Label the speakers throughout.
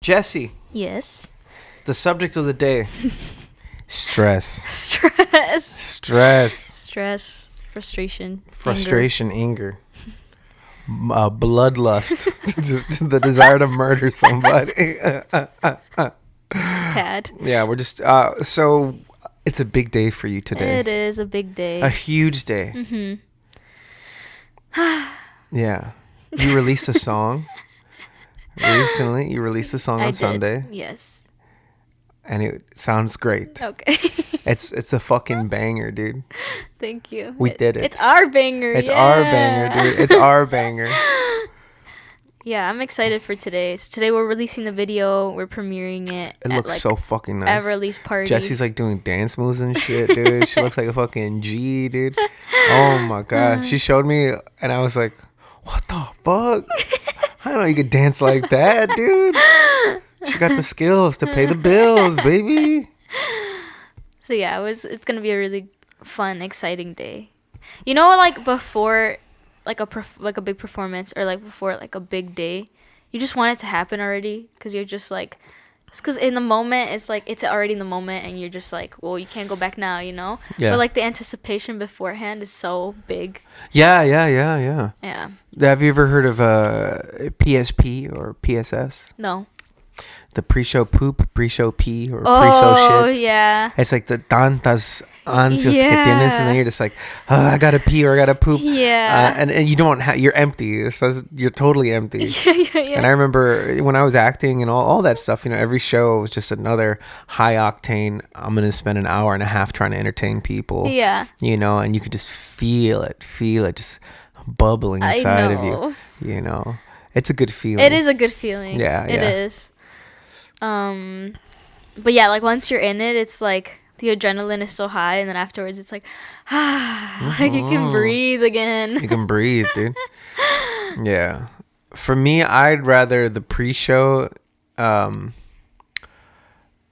Speaker 1: Jesse,
Speaker 2: Yes.
Speaker 1: the subject of the day. Stress.
Speaker 2: Stress.
Speaker 1: Stress.
Speaker 2: Stress. Frustration.
Speaker 1: Frustration. Anger. Bloodlust. The desire to murder somebody.
Speaker 2: Tad.
Speaker 1: Yeah, we're just... so, it's a big day for you today.
Speaker 2: It is a big day.
Speaker 1: A huge day.
Speaker 2: Mm-hmm.
Speaker 1: Yeah. You released a song recently. You released a song on Sunday.
Speaker 2: Yes.
Speaker 1: And it sounds great.
Speaker 2: Okay.
Speaker 1: It's a fucking banger, dude.
Speaker 2: Thank you.
Speaker 1: We did it.
Speaker 2: It's our banger.
Speaker 1: It's our banger, dude. It's our banger.
Speaker 2: Yeah, I'm excited for today. So today we're releasing the video. We're premiering it.
Speaker 1: It looks so fucking nice.
Speaker 2: At release party.
Speaker 1: Jesse's like doing dance moves and shit, dude. She looks like a fucking G, dude. Oh my god. She showed me and I was like, what the fuck? I don't know you could dance like that, dude. She got the skills to pay the bills, baby.
Speaker 2: So yeah, it's gonna be a really fun, exciting day. You know, like before, like a big performance or like before like a big day, you just want it to happen already because you're just like, because in the moment it's like it's already in the moment and you're just like, well, you can't go back now, you know.
Speaker 1: Yeah.
Speaker 2: But like the anticipation beforehand is so big.
Speaker 1: Yeah.
Speaker 2: Yeah.
Speaker 1: Have you ever heard of PSP or PSS?
Speaker 2: No.
Speaker 1: The pre-show poop, pre-show pee, or pre-show shit.
Speaker 2: Oh, yeah.
Speaker 1: It's like the tantas ansias que
Speaker 2: Yeah.
Speaker 1: tienes, and then you're just like, oh, I gotta pee or I gotta poop.
Speaker 2: Yeah.
Speaker 1: And you don't have, you're empty. So you're totally empty.
Speaker 2: Yeah.
Speaker 1: And I remember when I was acting and all that stuff, you know, every show was just another high octane. I'm going to spend an hour and a half trying to entertain people.
Speaker 2: Yeah.
Speaker 1: You know, and you could just feel it just bubbling inside of you. You know, it's a good feeling.
Speaker 2: It is a good feeling.
Speaker 1: Yeah.
Speaker 2: It is. But yeah, like once you're in it, it's like the adrenaline is so high, and then afterwards it's like, like you can breathe again.
Speaker 1: You can breathe, dude. Yeah. For me, I'd rather the pre-show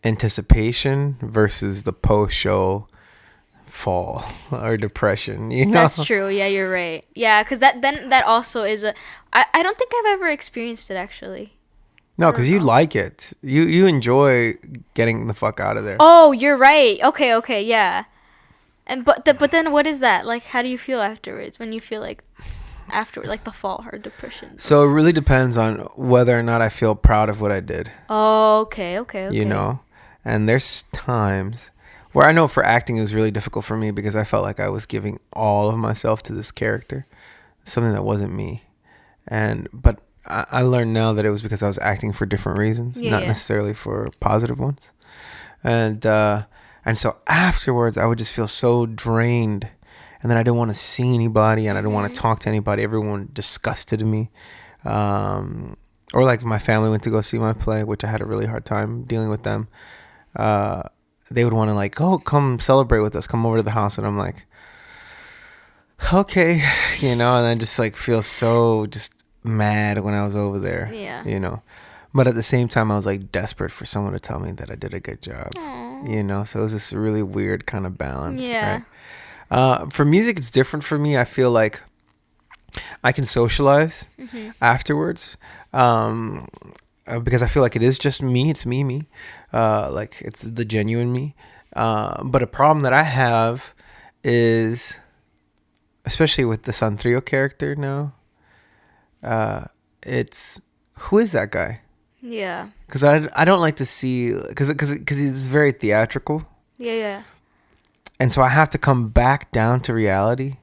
Speaker 1: anticipation versus the post-show fall or depression, you know?
Speaker 2: That's true. Yeah, you're right. Yeah, because that also is I don't think I've ever experienced it actually.
Speaker 1: No, because you like it. You enjoy getting the fuck out of there.
Speaker 2: Oh, you're right. Okay, yeah. And but then what is that? Like, how do you feel afterwards when you feel like after like the fall or depression?
Speaker 1: So it really depends on whether or not I feel proud of what I did.
Speaker 2: Oh, okay.
Speaker 1: You know? And there's times where I know for acting it was really difficult for me because I felt like I was giving all of myself to this character, something that wasn't me. But I learned now that it was because I was acting for different reasons, not necessarily for positive ones. And so afterwards, I would just feel so drained. And then I didn't want to see anybody and I didn't want to talk to anybody. Everyone disgusted me. Or like my family went to go see my play, which I had a really hard time dealing with them. They would want to like, oh, come celebrate with us. Come over to the house. And I'm like, okay, you know, and I just like feel so just mad when I was over there.
Speaker 2: Yeah.
Speaker 1: You know. But at the same time I was like desperate for someone to tell me that I did a good job.
Speaker 2: Aww.
Speaker 1: You know, so it was this really weird kind of balance.
Speaker 2: Yeah.
Speaker 1: Right? For music it's different for me. I feel like I can socialize afterwards. Because I feel like it is just me. It's me. Like it's the genuine me. But a problem that I have is, especially with the Santrio character now, it's who is that guy?
Speaker 2: Yeah.
Speaker 1: Because I don't like to see because it's very theatrical.
Speaker 2: Yeah.
Speaker 1: And so I have to come back down to reality,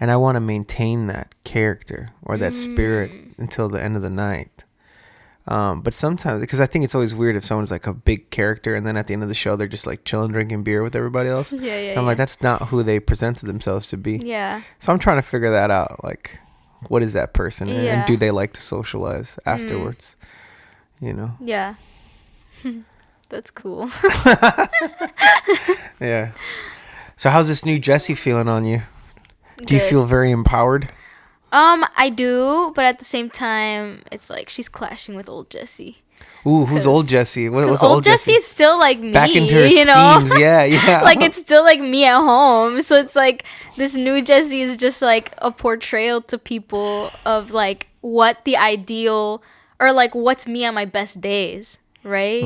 Speaker 1: and I want to maintain that character or that spirit until the end of the night. But sometimes, because I think it's always weird if someone's like a big character and then at the end of the show they're just like chilling, drinking beer with everybody else.
Speaker 2: Yeah.
Speaker 1: I'm like, that's not who they presented themselves to be.
Speaker 2: Yeah.
Speaker 1: So I'm trying to figure that out. Like, what is that person?
Speaker 2: Yeah.
Speaker 1: And do they like to socialize afterwards? You know?
Speaker 2: Yeah. That's cool.
Speaker 1: Yeah. So how's this new Jessie feeling on you? Do you
Speaker 2: Good.
Speaker 1: feel very empowered?
Speaker 2: I do, but at the same time, it's like she's clashing with old Jessie.
Speaker 1: Ooh, who's old Jessie? What's
Speaker 2: old Jessie's still like me,
Speaker 1: back into her
Speaker 2: you know?
Speaker 1: schemes. Yeah.
Speaker 2: Like it's still like me at home. So it's like this new Jessie is just like a portrayal to people of like what the ideal or like what's me on my best days, right?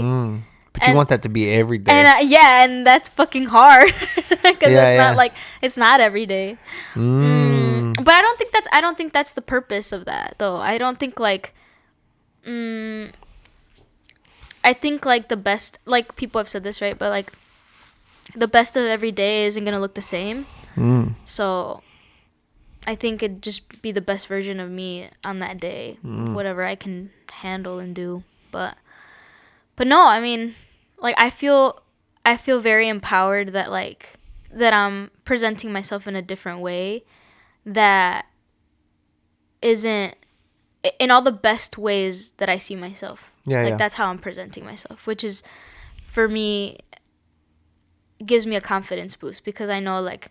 Speaker 1: But you want that to be every day.
Speaker 2: And yeah, and that's fucking hard because
Speaker 1: Yeah,
Speaker 2: it's not
Speaker 1: yeah.
Speaker 2: like it's not every day. But I don't think that's the purpose of that though. I don't think like I think like the best, like people have said this, right? But like the best of every day isn't gonna look the same. So I think it'd just be the best version of me on that day, whatever I can handle and do. But no, I mean, like I feel very empowered that like that I'm presenting myself in a different way that isn't in all the best ways that I see myself.
Speaker 1: Yeah,
Speaker 2: Like
Speaker 1: yeah.
Speaker 2: that's how I'm presenting myself, which is for me gives me a confidence boost because I know like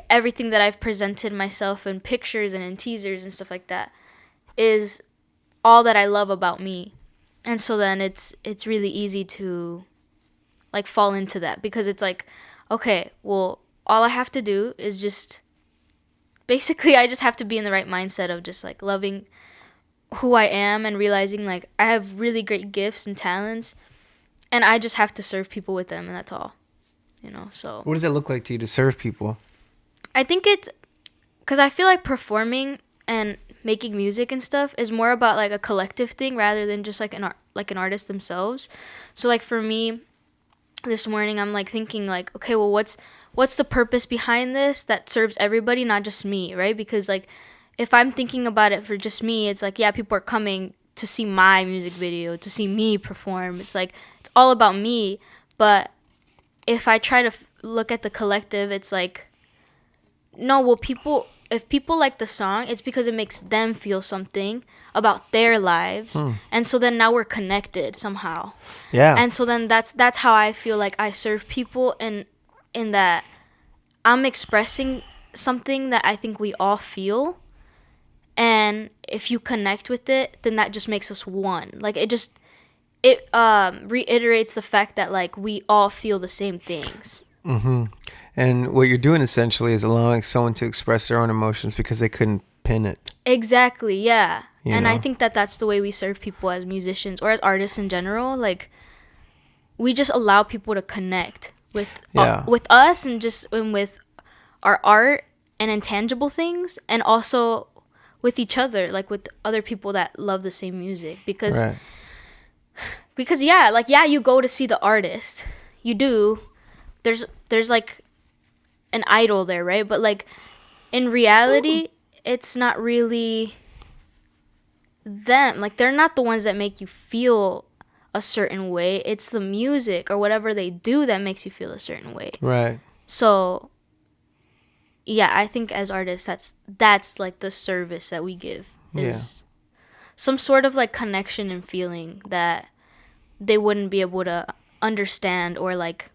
Speaker 2: everything that I've presented myself in pictures and in teasers and stuff like that is all that I love about me. And so then it's really easy to like fall into that because it's like, okay, well, all I have to do is just basically I just have to be in the right mindset of just like loving who I am and realizing like I have really great gifts and talents and I just have to serve people with them and that's all. You know, so
Speaker 1: What does it look like to you to serve people?
Speaker 2: I think it's because I feel like performing and making music and stuff is more about like a collective thing rather than just like an artist themselves. So like for me, this morning I'm like thinking like, okay, well what's the purpose behind this that serves everybody, not just me, right? Because like if I'm thinking about it for just me, it's like yeah, people are coming to see my music video, to see me perform. It's like it's all about me, but if I try to look at the collective, it's like no, well, if people like the song, it's because it makes them feel something about their lives. And so then now we're connected somehow.
Speaker 1: Yeah.
Speaker 2: And so then that's how I feel like I serve people in that I'm expressing something that I think we all feel. And if you connect with it, then that just makes us one. Like it reiterates the fact that like we all feel the same things.
Speaker 1: And what you're doing essentially is allowing someone to express their own emotions because they couldn't pin it.
Speaker 2: Exactly, yeah.
Speaker 1: You
Speaker 2: And I
Speaker 1: know?
Speaker 2: think that that's the way we serve people as musicians or as artists in general. Like, we just allow people to connect with us and with our art and intangible things, and also with each other, like with other people that love the same music.
Speaker 1: Right.
Speaker 2: Because yeah, like yeah, you go to see the artist, you do. There's like an idol there, right? But like in reality, it's not really them. Like they're not the ones that make you feel a certain way. It's the music or whatever they do that makes you feel a certain way.
Speaker 1: Right.
Speaker 2: So yeah, I think as artists that's like the service that we give is some sort of like connection and feeling that they wouldn't be able to understand or like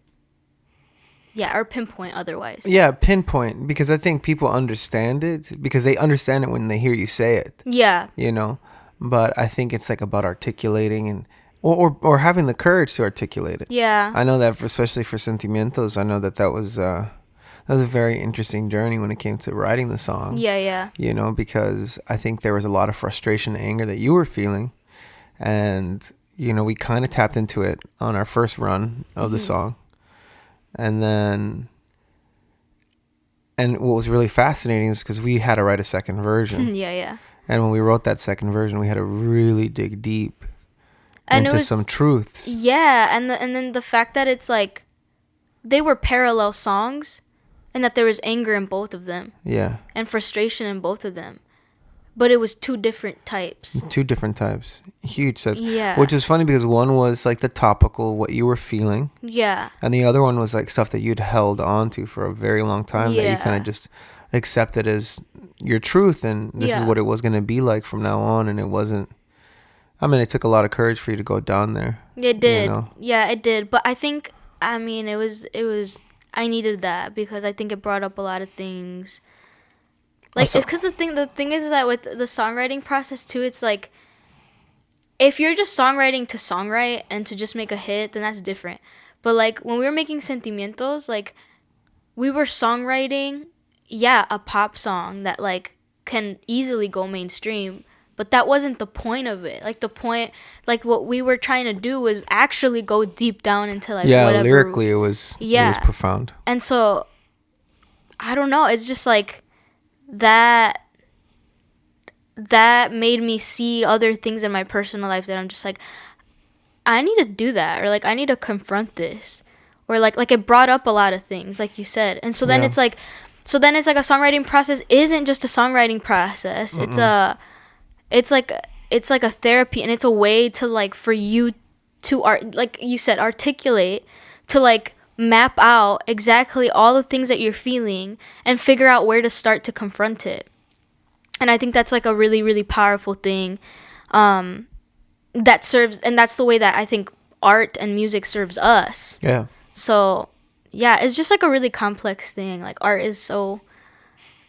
Speaker 2: or pinpoint otherwise.
Speaker 1: Yeah, pinpoint, because I think people understand it because they understand it when they hear you say it.
Speaker 2: Yeah.
Speaker 1: You know, but I think it's like about articulating and or having the courage to articulate it.
Speaker 2: Yeah.
Speaker 1: I know that especially for Sentimientos, I know that was a very interesting journey when it came to writing the song.
Speaker 2: Yeah.
Speaker 1: You know, because I think there was a lot of frustration and anger that you were feeling, and you know, we kind of tapped into it on our first run of the song. And what was really fascinating is because we had to write a second version.
Speaker 2: Yeah.
Speaker 1: And when we wrote that second version, we had to really dig deep
Speaker 2: And
Speaker 1: into some truths.
Speaker 2: Yeah, and then the fact that it's like they were parallel songs and that there was anger in both of them.
Speaker 1: Yeah.
Speaker 2: And frustration in both of them. But it was two different types.
Speaker 1: Two different types. Huge types.
Speaker 2: Yeah.
Speaker 1: Which was funny because one was like the topical, what you were feeling.
Speaker 2: Yeah.
Speaker 1: And the other one was like stuff that you'd held on to for a very long time that you kind of just accepted as your truth. And this is what it was going to be like from now on. And it wasn't. I mean, it took a lot of courage for you to go down there.
Speaker 2: It did.
Speaker 1: You know?
Speaker 2: Yeah, it did. But I think, I mean, it was, I needed that because I think it brought up a lot of things. Like,
Speaker 1: Also,
Speaker 2: it's because the thing is that with the songwriting process too, it's like, if you're just songwriting to songwrite and to just make a hit, then that's different. But like, when we were making Sentimientos, like, we were songwriting, a pop song that like can easily go mainstream, but that wasn't the point of it. Like the point, like what we were trying to do was actually go deep down into like
Speaker 1: Yeah,
Speaker 2: whatever.
Speaker 1: lyrically it was
Speaker 2: Yeah.
Speaker 1: profound.
Speaker 2: And so I don't know, it's just like that made me see other things in my personal life that I'm just like, I need to do that, or like I need to confront this, or like it brought up a lot of things like you said. And so then
Speaker 1: Yeah.
Speaker 2: it's like a songwriting process isn't just a songwriting process. It's like a therapy, and it's a way to like for you to like you said, articulate, to like map out exactly all the things that you're feeling and figure out where to start to confront it. And I think that's like a really, really powerful thing, that serves, and that's the way that I think art and music serves us.
Speaker 1: Yeah.
Speaker 2: So yeah, it's just like a really complex thing. Like art is so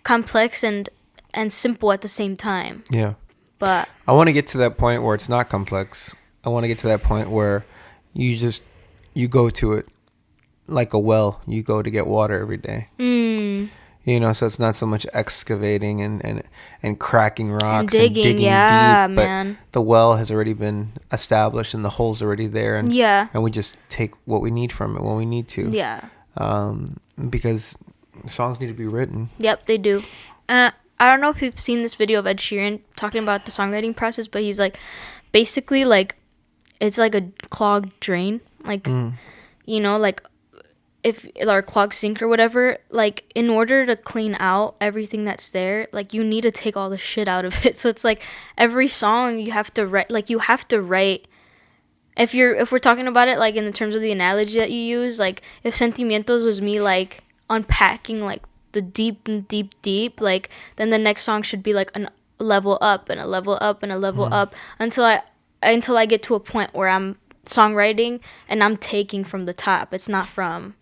Speaker 2: complex and simple at the same time.
Speaker 1: Yeah.
Speaker 2: But
Speaker 1: I want to get to that point where it's not complex. I want to get to that point where you go to it like a well. You go to get water every day. So it's not so much excavating and cracking rocks and digging
Speaker 2: yeah,
Speaker 1: deep,
Speaker 2: man.
Speaker 1: but the well has already been established and the hole's already there, and
Speaker 2: Yeah.
Speaker 1: and we just take what we need from it when we need to.
Speaker 2: Yeah.
Speaker 1: Because songs need to be written.
Speaker 2: Yep, they do. I don't know if you've seen this video of Ed Sheeran talking about the songwriting process, but he's like, basically like, it's like a clogged drain, like, like if or clogged sink or whatever, like in order to clean out everything that's there, like you need to take all the shit out of it. So it's like every song you have to write, if we're talking about it like in the terms of the analogy that you use, like if Sentimientos was me like unpacking like the deep and deep, like then the next song should be like a level up and a level up and a level up until I get to a point where I'm songwriting and I'm taking from the top. It's not from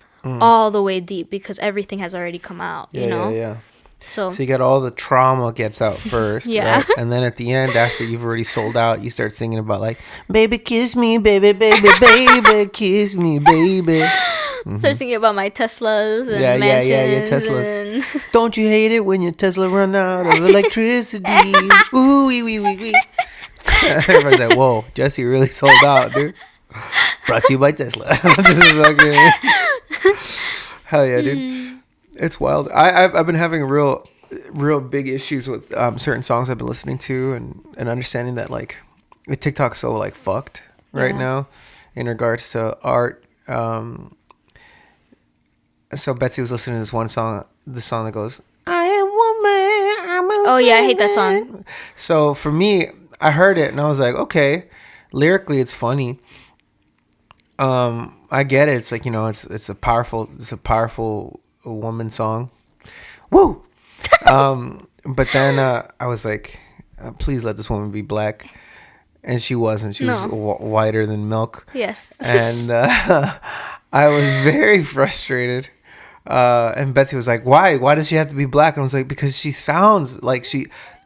Speaker 2: all the way deep, because everything has already come out, you know?
Speaker 1: Yeah.
Speaker 2: So
Speaker 1: you got all the trauma gets out first,
Speaker 2: Yeah.
Speaker 1: right? And then at the end, after you've already sold out, you start singing about like, baby, kiss me, baby, baby, kiss me, baby.
Speaker 2: start thinking about my Teslas and
Speaker 1: Yeah,
Speaker 2: mansions.
Speaker 1: Teslas. Don't you hate it when your Tesla run out of electricity? Ooh, wee. Everybody's like, whoa, Jesse really sold out, dude. Brought to you by Tesla. This is fucking... Hell yeah, dude. It's wild. I've been having real big issues with certain songs I've been listening to, and understanding that like TikTok's so like fucked right now in regards to art. So Betsy was listening to this one song, the song that goes, I am woman, I'm a
Speaker 2: Oh yeah, I hate that song.
Speaker 1: So for me, I heard it and I was like, okay, lyrically it's funny. I get it. It's like, it's a powerful woman song. Woo! But then I was like, please let this woman be black. And she wasn't. She was whiter than milk.
Speaker 2: Yes.
Speaker 1: And I was very frustrated. And Betsy was like, why? Why does she have to be black? And I was like, because she sounds like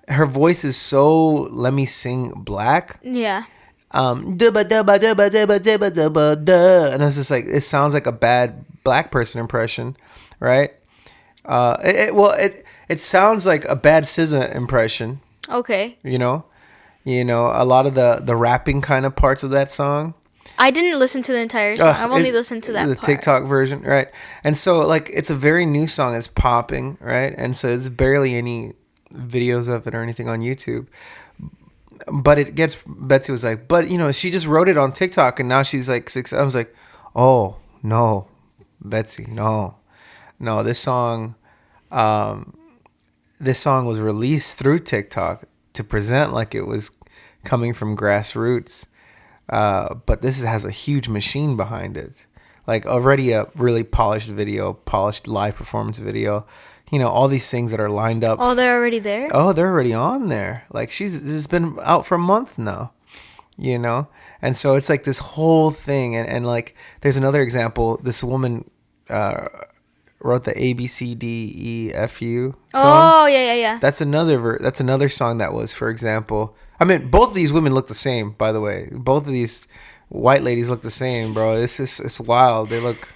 Speaker 1: her voice is so, let me sing black.
Speaker 2: Yeah.
Speaker 1: Dubba dubba dubba dubba dubba dubba duh. And I was just like, it sounds like a bad black person impression, right? It sounds like a bad SZA impression.
Speaker 2: Okay.
Speaker 1: A lot of the rapping kind of parts of that song.
Speaker 2: I didn't listen to the entire song. I've only listened to that
Speaker 1: the
Speaker 2: part.
Speaker 1: TikTok version, right? And so like it's a very new song. It's popping, right? And so there's barely any videos of it or anything on YouTube. But Betsy was like, but she just wrote it on TikTok and now she's like 6. I was like, oh no, Betsy, no, this song was released through TikTok to present like it was coming from grassroots. But this has a huge machine behind it. Like already a really polished live performance video. All these things that are lined up.
Speaker 2: Oh, they're already there?
Speaker 1: Oh, they're already on there. Like it's been out for a month now, And so it's like this whole thing. And like, there's another example. This woman, wrote the ABCDEFU song.
Speaker 2: Oh, yeah.
Speaker 1: That's another song that was, for example, I mean, both of these women look the same, by the way. Both of these white ladies look the same, bro. It's wild. They look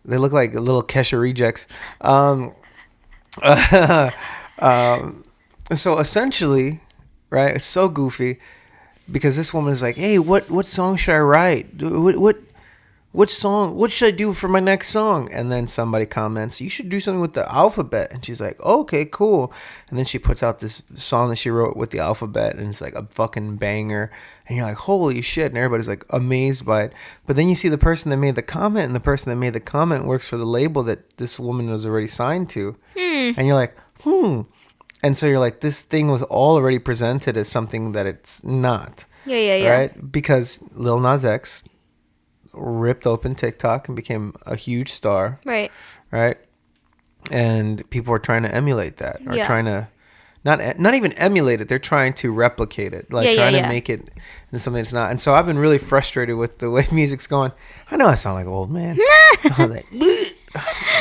Speaker 1: like little Kesha rejects. So essentially, right? It's so goofy because this woman is like, hey, what song should I write? What song? What should I do for my next song? And then somebody comments, you should do something with the alphabet. And she's like, okay, cool. And then she puts out this song that she wrote with the alphabet, and it's like a fucking banger. And you're like, holy shit. And everybody's like amazed by it. But then you see the person that made the comment, and the person that made the comment works for the label that this woman was already signed to. And you're like, And so you're like, this thing was already presented as something that it's not.
Speaker 2: Yeah.
Speaker 1: Right? Because Lil Nas X ripped open TikTok and became a huge star.
Speaker 2: Right.
Speaker 1: Right? And people are trying to emulate that, or
Speaker 2: Yeah.
Speaker 1: trying to not even emulate it. They're trying to replicate it, like trying to make it into something it's not. And so I've been really frustrated with the way music's going. I know I sound like an old man. I'm like,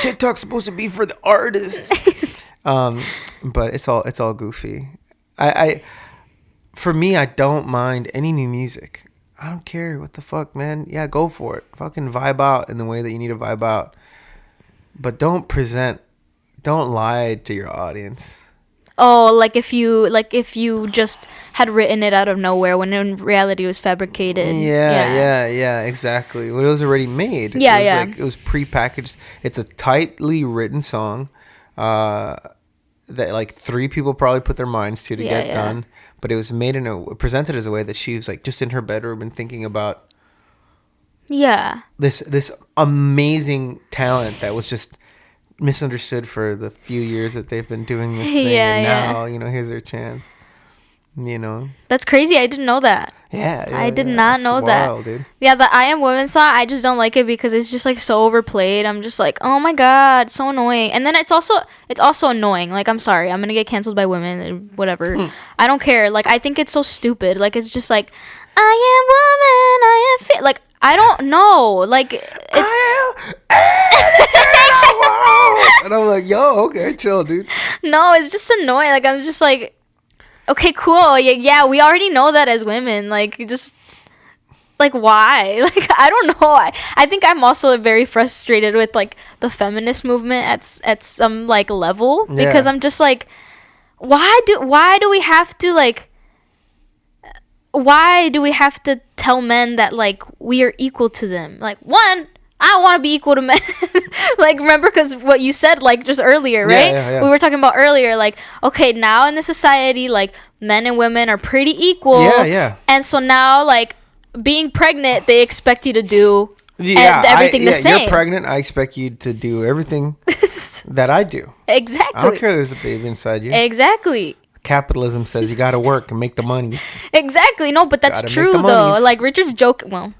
Speaker 1: TikTok's supposed to be for the artists, but it's all goofy. I for me, I don't mind any new music. I don't care what the fuck, man. Yeah, go for it. Fucking vibe out in the way that you need to vibe out. But don't lie to your audience.
Speaker 2: Oh, like if you just had written it out of nowhere when in reality it was fabricated.
Speaker 1: Yeah, exactly. Well, it was already made.
Speaker 2: Yeah,
Speaker 1: it was
Speaker 2: yeah.
Speaker 1: Like, it was prepackaged. It's a tightly written song that like 3 people probably put their minds to get done. But it was made presented as a way that she was like just in her bedroom and thinking about this amazing talent that was just misunderstood for the few years that they've been doing this thing. And now, here's their chance.
Speaker 2: That's crazy. I didn't know that.
Speaker 1: Yeah,
Speaker 2: I did not know
Speaker 1: wild,
Speaker 2: that.
Speaker 1: Dude.
Speaker 2: Yeah, the I Am Woman song, I just don't like it because it's just like so overplayed. I'm just like, oh my god, so annoying. And then it's also annoying. Like, I'm sorry, I'm gonna get canceled by women, whatever. I don't care. Like, I think it's so stupid. Like, it's just like, I am woman, I am fit. Like, I don't know. Like, it's.
Speaker 1: And I'm like, yo, okay, chill, dude.
Speaker 2: No, it's just annoying. Like, I'm just like, okay, cool. Yeah, we already know that as women. Like, just, like, why? Like, I don't know. I think I'm also very frustrated with, like, the feminist movement at some, like, level. Because I'm just like, why do we have to, like, why do we have to tell men that, like, we are equal to them? Like, one, I don't want to be equal to men. Like, remember, because what you said, like, just earlier, right?
Speaker 1: Yeah.
Speaker 2: We were talking about earlier, like, okay, now in the society, like, men and women are pretty equal.
Speaker 1: Yeah.
Speaker 2: And so now, like, being pregnant, they expect you to do everything the same.
Speaker 1: You're pregnant, I expect you to do everything that I do.
Speaker 2: Exactly.
Speaker 1: I don't care there's a baby inside you.
Speaker 2: Exactly.
Speaker 1: Capitalism says you got to work and make the monies.
Speaker 2: Exactly. No, but that's true, though. Like, Richard's joke, well...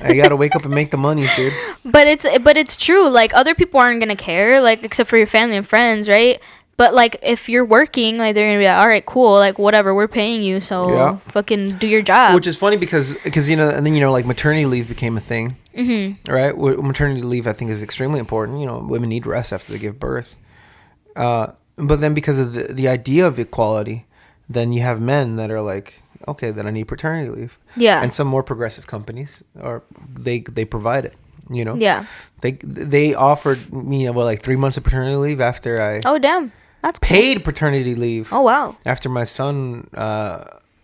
Speaker 1: You gotta wake up and make the money, dude.
Speaker 2: But it's true. Like, other people aren't gonna care, like, except for your family and friends, right? But, like, if you're working, like, they're gonna be like, all right, cool, like, whatever, we're paying you, so fucking do your job.
Speaker 1: Which is funny because and then like maternity leave became a thing, right? Maternity leave, I think, is extremely important. Women need rest after they give birth. But then because of the idea of equality, then you have men that are like, okay, then I need paternity leave.
Speaker 2: Yeah.
Speaker 1: And some more progressive companies they provide it.
Speaker 2: Yeah.
Speaker 1: They offered me like 3 months of paternity leave after I
Speaker 2: Oh, damn. That's cool.
Speaker 1: paid paternity leave.
Speaker 2: Oh, wow.
Speaker 1: After my son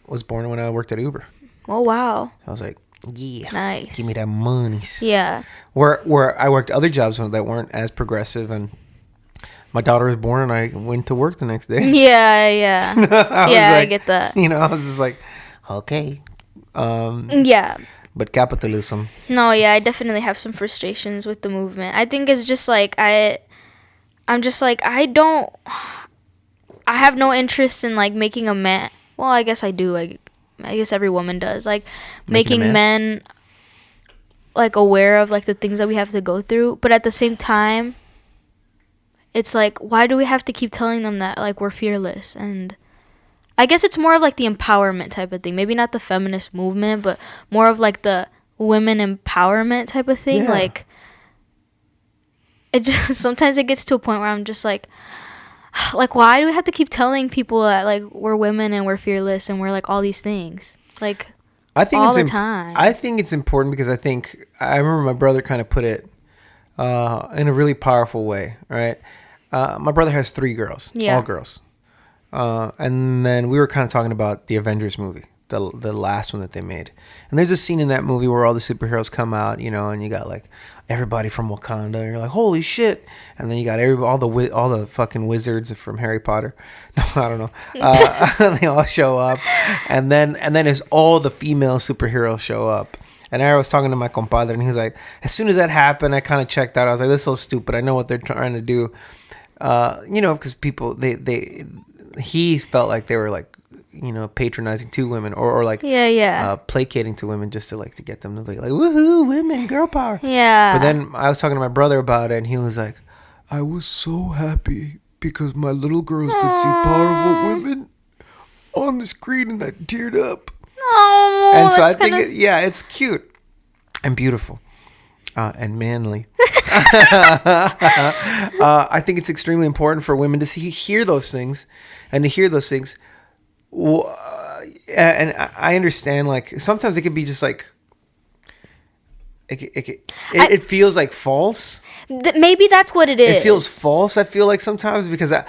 Speaker 1: was born when I worked at Uber.
Speaker 2: Oh, wow.
Speaker 1: I was like, yeah,
Speaker 2: Nice.
Speaker 1: give me that money.
Speaker 2: Yeah.
Speaker 1: Where I worked other jobs that weren't as progressive, and my daughter was born and I went to work the next day.
Speaker 2: Yeah. I get that.
Speaker 1: I was just like, okay.
Speaker 2: Yeah.
Speaker 1: But capitalism.
Speaker 2: No, yeah, I definitely have some frustrations with the movement. I think it's just like I'm just like, I have no interest in, like, making a man. Well, I guess I do. I guess every woman does. Like, making men, like, aware of, like, the things that we have to go through. But at the same time, it's like, why do we have to keep telling them that, like, we're fearless? And I guess it's more of, like, the empowerment type of thing. Maybe not the feminist movement, but more of, like, the women empowerment type of thing.
Speaker 1: Yeah.
Speaker 2: Like, it just sometimes it gets to a point where I'm just like, why do we have to keep telling people that, like, we're women and we're fearless and we're, like, all these things? Like,
Speaker 1: I think
Speaker 2: all the time.
Speaker 1: I think it's important because I remember my brother kind of put it in a really powerful way, right? My brother has 3 girls, all girls. And then we were kind of talking about the Avengers movie, the last one that they made. And there's a scene in that movie where all the superheroes come out, you know, and you got like everybody from Wakanda. And you're like, holy shit! And then you got all the fucking wizards from Harry Potter. No, I don't know. They all show up, and then it's all the female superheroes show up. And I was talking to my compadre, and he was like, as soon as that happened, I kind of checked out. I was like, this is so stupid. I know what they're trying to do. You know, because people, he felt like they were like, you know, patronizing to women or like placating to women just to like to get them to be like, woohoo, women, girl power.
Speaker 2: Yeah.
Speaker 1: But then I was talking to my brother about it, and he was like, I was so happy because my little girls could see powerful women on the screen, and I teared up.
Speaker 2: Oh,
Speaker 1: And so I think, it's cute and beautiful and manly. I think it's extremely important for women to hear those things, and to hear those things. And I understand, like, sometimes it could be just like, it feels like false.
Speaker 2: Maybe that's what it is.
Speaker 1: It feels false. I feel like sometimes because I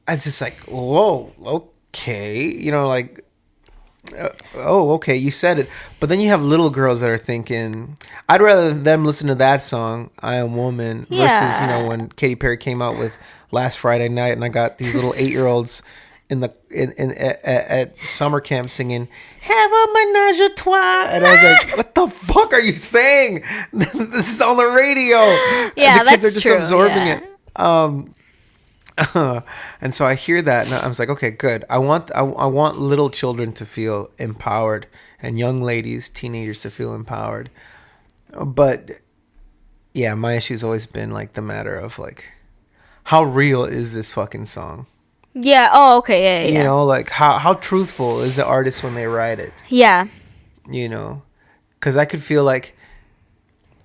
Speaker 1: was just like, whoa, okay, you know, like. Oh, okay, you said it. But then you have little girls that are thinking, I'd rather them listen to that song, I Am Woman, versus, you know, when Katy Perry came out with Last Friday Night, and I got these little 8-year-olds at summer camp singing Have a Menage a Trois, and I was like, what the fuck are you saying? This is on the radio.
Speaker 2: Yeah,
Speaker 1: and the kids
Speaker 2: that's
Speaker 1: are just
Speaker 2: true.
Speaker 1: absorbing it. And so I hear that, and I was like, okay, good. I want little children to feel empowered, and young ladies, teenagers to feel empowered. But yeah, my issue's always been like the matter of like, how real is this fucking song?
Speaker 2: Yeah. Oh, okay. Yeah.
Speaker 1: You know, like how truthful is the artist when they write it?
Speaker 2: Yeah.
Speaker 1: You know, because I could feel like,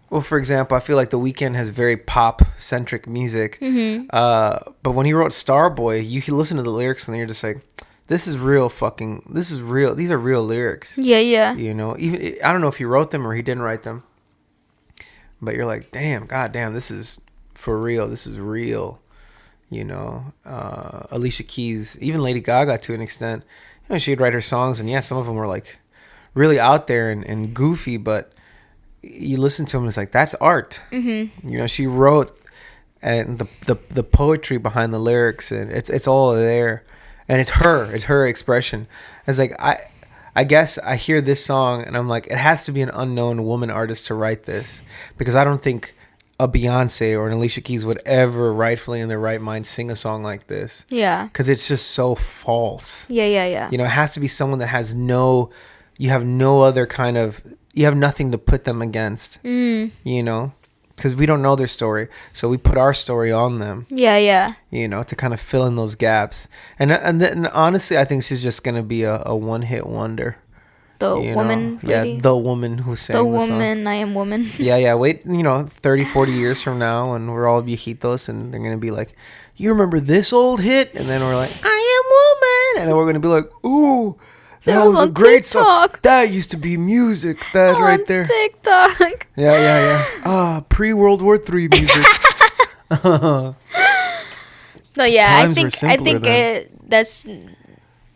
Speaker 1: well, for example, I feel like The Weeknd has very pop-centric music. Mm-hmm. But when he wrote Starboy, you can listen to the lyrics and you're just like, this is real. These are real lyrics.
Speaker 2: Yeah, yeah.
Speaker 1: You know, even I don't know if he wrote them or he didn't write them. But you're like, goddamn, this is for real. This is real. You know, Alicia Keys, even Lady Gaga to an extent. You know, she'd write her songs, and yeah, some of them were like really out there and goofy, but you listen to them, it's like, that's art. Mm-hmm. You know, she wrote, and the poetry behind the lyrics, and it's all there, and it's her expression. It's like, I guess I hear this song and I'm like, it has to be an unknown woman artist to write this, because I don't think a Beyonce or an Alicia Keys would ever rightfully in their right mind sing a song like this. Yeah, because it's just so false. Yeah. You know, it has to be someone that has you have no other kind of, you have nothing to put them against, you know, because we don't know their story. So we put our story on them. Yeah. You know, to kind of fill in those gaps. And then honestly, I think she's just going to be a one-hit wonder.
Speaker 2: The woman lady?
Speaker 1: Yeah, the woman who sang the song. The woman,
Speaker 2: I Am Woman.
Speaker 1: Yeah. Wait, 30, 40 years from now, and we're all viejitos, and they're going to be like, you remember this old hit? And then we're like, I Am Woman. And then we're going to be like, ooh, that was a great TikTok song. That used to be music. That right there.
Speaker 2: TikTok.
Speaker 1: Yeah. Pre-World War III music.
Speaker 2: No, yeah, I think that's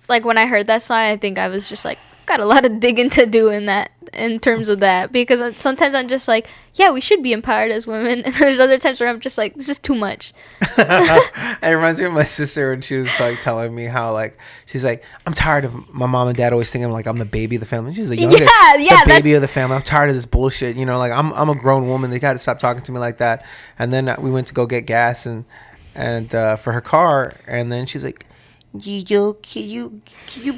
Speaker 2: like when I heard that song, I think I was just like, got a lot of digging to do in terms of that, because sometimes I'm just like, yeah, we should be empowered as women, and there's other times where I'm just like, this is too much.
Speaker 1: It reminds me of my sister when she was like telling me how, like, she's like, I'm tired of my mom and dad always thinking like I'm the baby of the family. She's the youngest, the baby of the family. I'm tired of this bullshit. You know, like I'm a grown woman. They got to stop talking to me like that. And then we went to go get gas and for her car, and then she's like, Gio, can you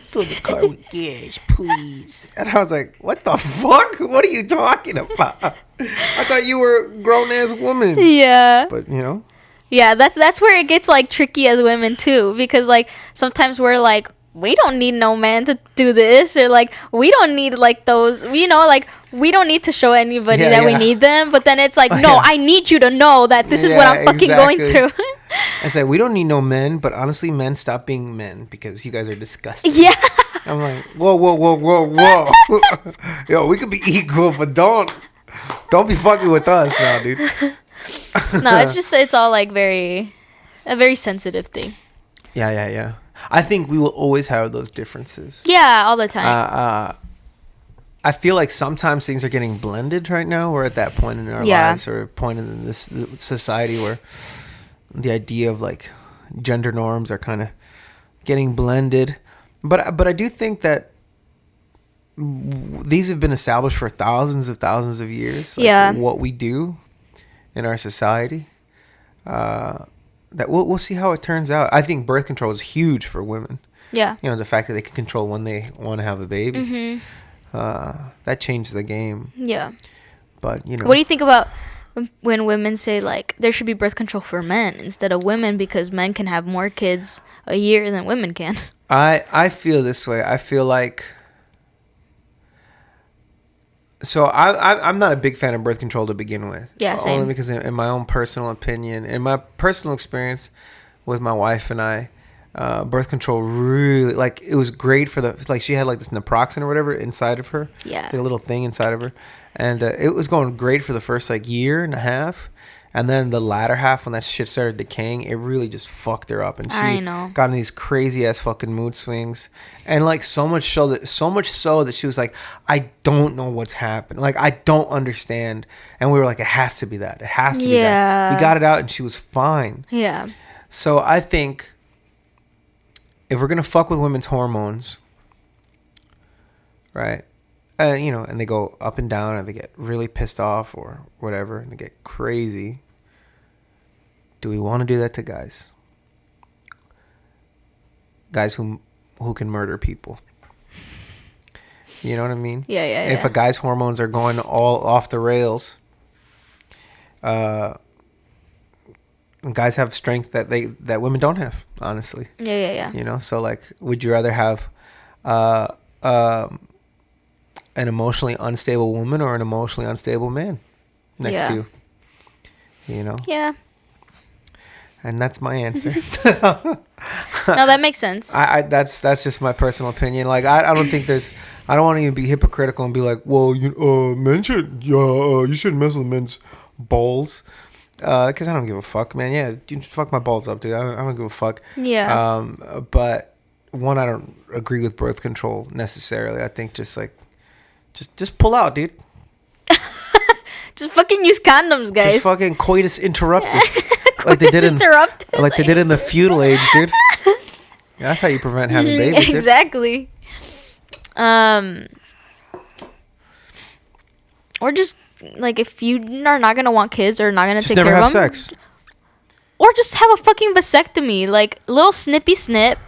Speaker 1: fill the car with gas, please? And I was like, what the fuck? What are you talking about? I thought you were a grown-ass woman. Yeah. But, you know.
Speaker 2: Yeah, that's where it gets, like, tricky as women, too. Because, like, sometimes we're like, we don't need no man to do this. Or, like, we don't need, like, those, you know, like, we don't need to show anybody we need them. But then it's like, no, I need you to know that this is what I'm fucking going through.
Speaker 1: I said, we don't need no men, but honestly, men, stop being men because you guys are disgusting.
Speaker 2: Yeah.
Speaker 1: I'm like, whoa. Yo, we could be equal, but don't be fucking with us now, dude.
Speaker 2: No, it's all like a very sensitive thing.
Speaker 1: Yeah. I think we will always have those differences.
Speaker 2: Yeah, all the time.
Speaker 1: I feel like sometimes things are getting blended right now. We're at that point in our
Speaker 2: Yeah.
Speaker 1: lives, or point in this society where the idea of like gender norms are kind of getting blended. But I do think that these have been established for thousands of years. Like
Speaker 2: Yeah.
Speaker 1: what we do in our society. That we'll see how it turns out. I think birth control is huge for women.
Speaker 2: Yeah.
Speaker 1: You know, the fact that they can control when they want to have a baby.
Speaker 2: Mm-hmm.
Speaker 1: That changed the game.
Speaker 2: Yeah.
Speaker 1: But, you know.
Speaker 2: What do you think about when women say, like, there should be birth control for men instead of women because men can have more kids a year than women can?
Speaker 1: I feel this way. I feel like... So I'm not a big fan of birth control to begin with.
Speaker 2: Yeah, same.
Speaker 1: Only because in my own personal opinion, in my personal experience with my wife and I, birth control really, like, it was great for the, like, she had like this naproxen or whatever inside of her.
Speaker 2: Yeah.
Speaker 1: Like a little thing inside of her. And it was going great for the first like year and a half. And then the latter half, when that shit started decaying, it really just fucked her up, and she
Speaker 2: I know.
Speaker 1: got in these crazy ass fucking mood swings, and like so much so that she was like, I don't know what's happened, like I don't understand, and we were like, it has to be that, it has to be that. We got it out, and she was fine.
Speaker 2: Yeah.
Speaker 1: So I think if we're gonna fuck with women's hormones, right? You know, and they go up and down, and they get really pissed off or whatever, and they get crazy. Do we want to do that to guys? Guys who can murder people. You know what I mean?
Speaker 2: Yeah.
Speaker 1: If a guy's hormones are going all off the rails, guys have strength that women don't have, honestly.
Speaker 2: Yeah.
Speaker 1: You know, so like, would you rather have an emotionally unstable woman or an emotionally unstable man next to you? You know?
Speaker 2: Yeah.
Speaker 1: And that's my answer.
Speaker 2: No, that makes sense.
Speaker 1: I that's just my personal opinion. Like, I don't think I don't want to even be hypocritical and be like, well, men should, you shouldn't mess with men's balls. Because I don't give a fuck, man. Yeah, you fuck my balls up, dude. I don't give a fuck.
Speaker 2: Yeah.
Speaker 1: But one, I don't agree with birth control necessarily. I think just like, just pull out, dude.
Speaker 2: Just fucking use condoms, guys.
Speaker 1: Just fucking coitus interruptus. Like they did in the feudal age, dude. Yeah, that's how you prevent having babies, dude.
Speaker 2: Exactly. Or just, like, if you are not gonna want kids or not gonna take care of them,
Speaker 1: just never have sex.
Speaker 2: Or just have a fucking vasectomy, like a little snippy snip.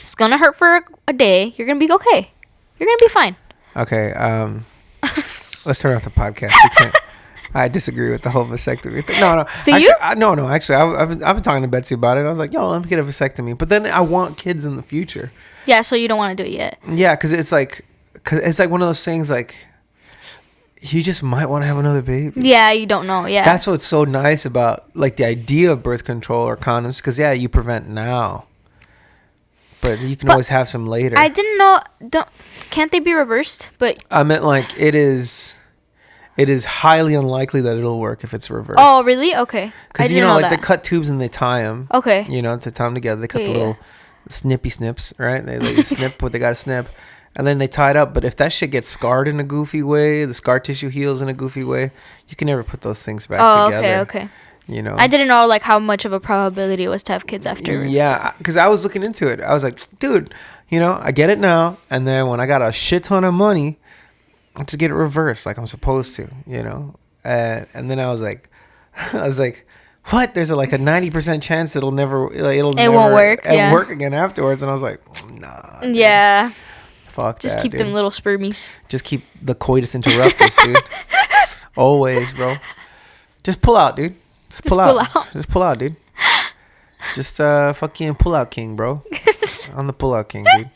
Speaker 2: It's gonna hurt for a day. You're gonna be okay. You're gonna be fine.
Speaker 1: Okay, let's turn off the podcast. We can't. I disagree with the whole vasectomy thing. No.
Speaker 2: Do
Speaker 1: actually,
Speaker 2: you?
Speaker 1: No. Actually, I've been talking to Betsy about it. I was like, yo, let me get a vasectomy. But then I want kids in the future.
Speaker 2: Yeah, so you don't want to do it yet.
Speaker 1: Yeah, because it's like one of those things, like, you just might want to have another baby.
Speaker 2: Yeah, you don't know. Yeah.
Speaker 1: That's what's so nice about, like, the idea of birth control or condoms. Because, yeah, you prevent now. But you can always have some later.
Speaker 2: I didn't know. Can't they be reversed? But
Speaker 1: I meant, like, it is highly unlikely that it'll work if it's reversed.
Speaker 2: Oh, really? Okay.
Speaker 1: Because, you know, like, they cut tubes and they tie them.
Speaker 2: Okay.
Speaker 1: You know, to tie them together. They cut the little snippy snips, right? They snip what they got to snip. And then they tie it up. But if that shit gets scarred in a goofy way, the scar tissue heals in a goofy way, you can never put those things back together.
Speaker 2: Okay.
Speaker 1: You know,
Speaker 2: I didn't know, like, how much of a probability it was to have kids afterwards.
Speaker 1: Yeah, because I was looking into it. I was like, dude, you know, I get it now. And then when I got a shit ton of money, I'll just get it reversed like I'm supposed to, you know. And then I was like, what? There's like a 90% chance it'll never
Speaker 2: won't work. Yeah.
Speaker 1: Work again afterwards. And I was like, nah. Dude.
Speaker 2: Yeah.
Speaker 1: Fuck
Speaker 2: just
Speaker 1: that,
Speaker 2: keep
Speaker 1: dude.
Speaker 2: them little spermies.
Speaker 1: Just keep the coitus interruptus, dude. Always, bro. Just pull out, dude. Just pull out. Just pull out, dude. Just fucking pull out king, bro. I'm the pull out king, dude.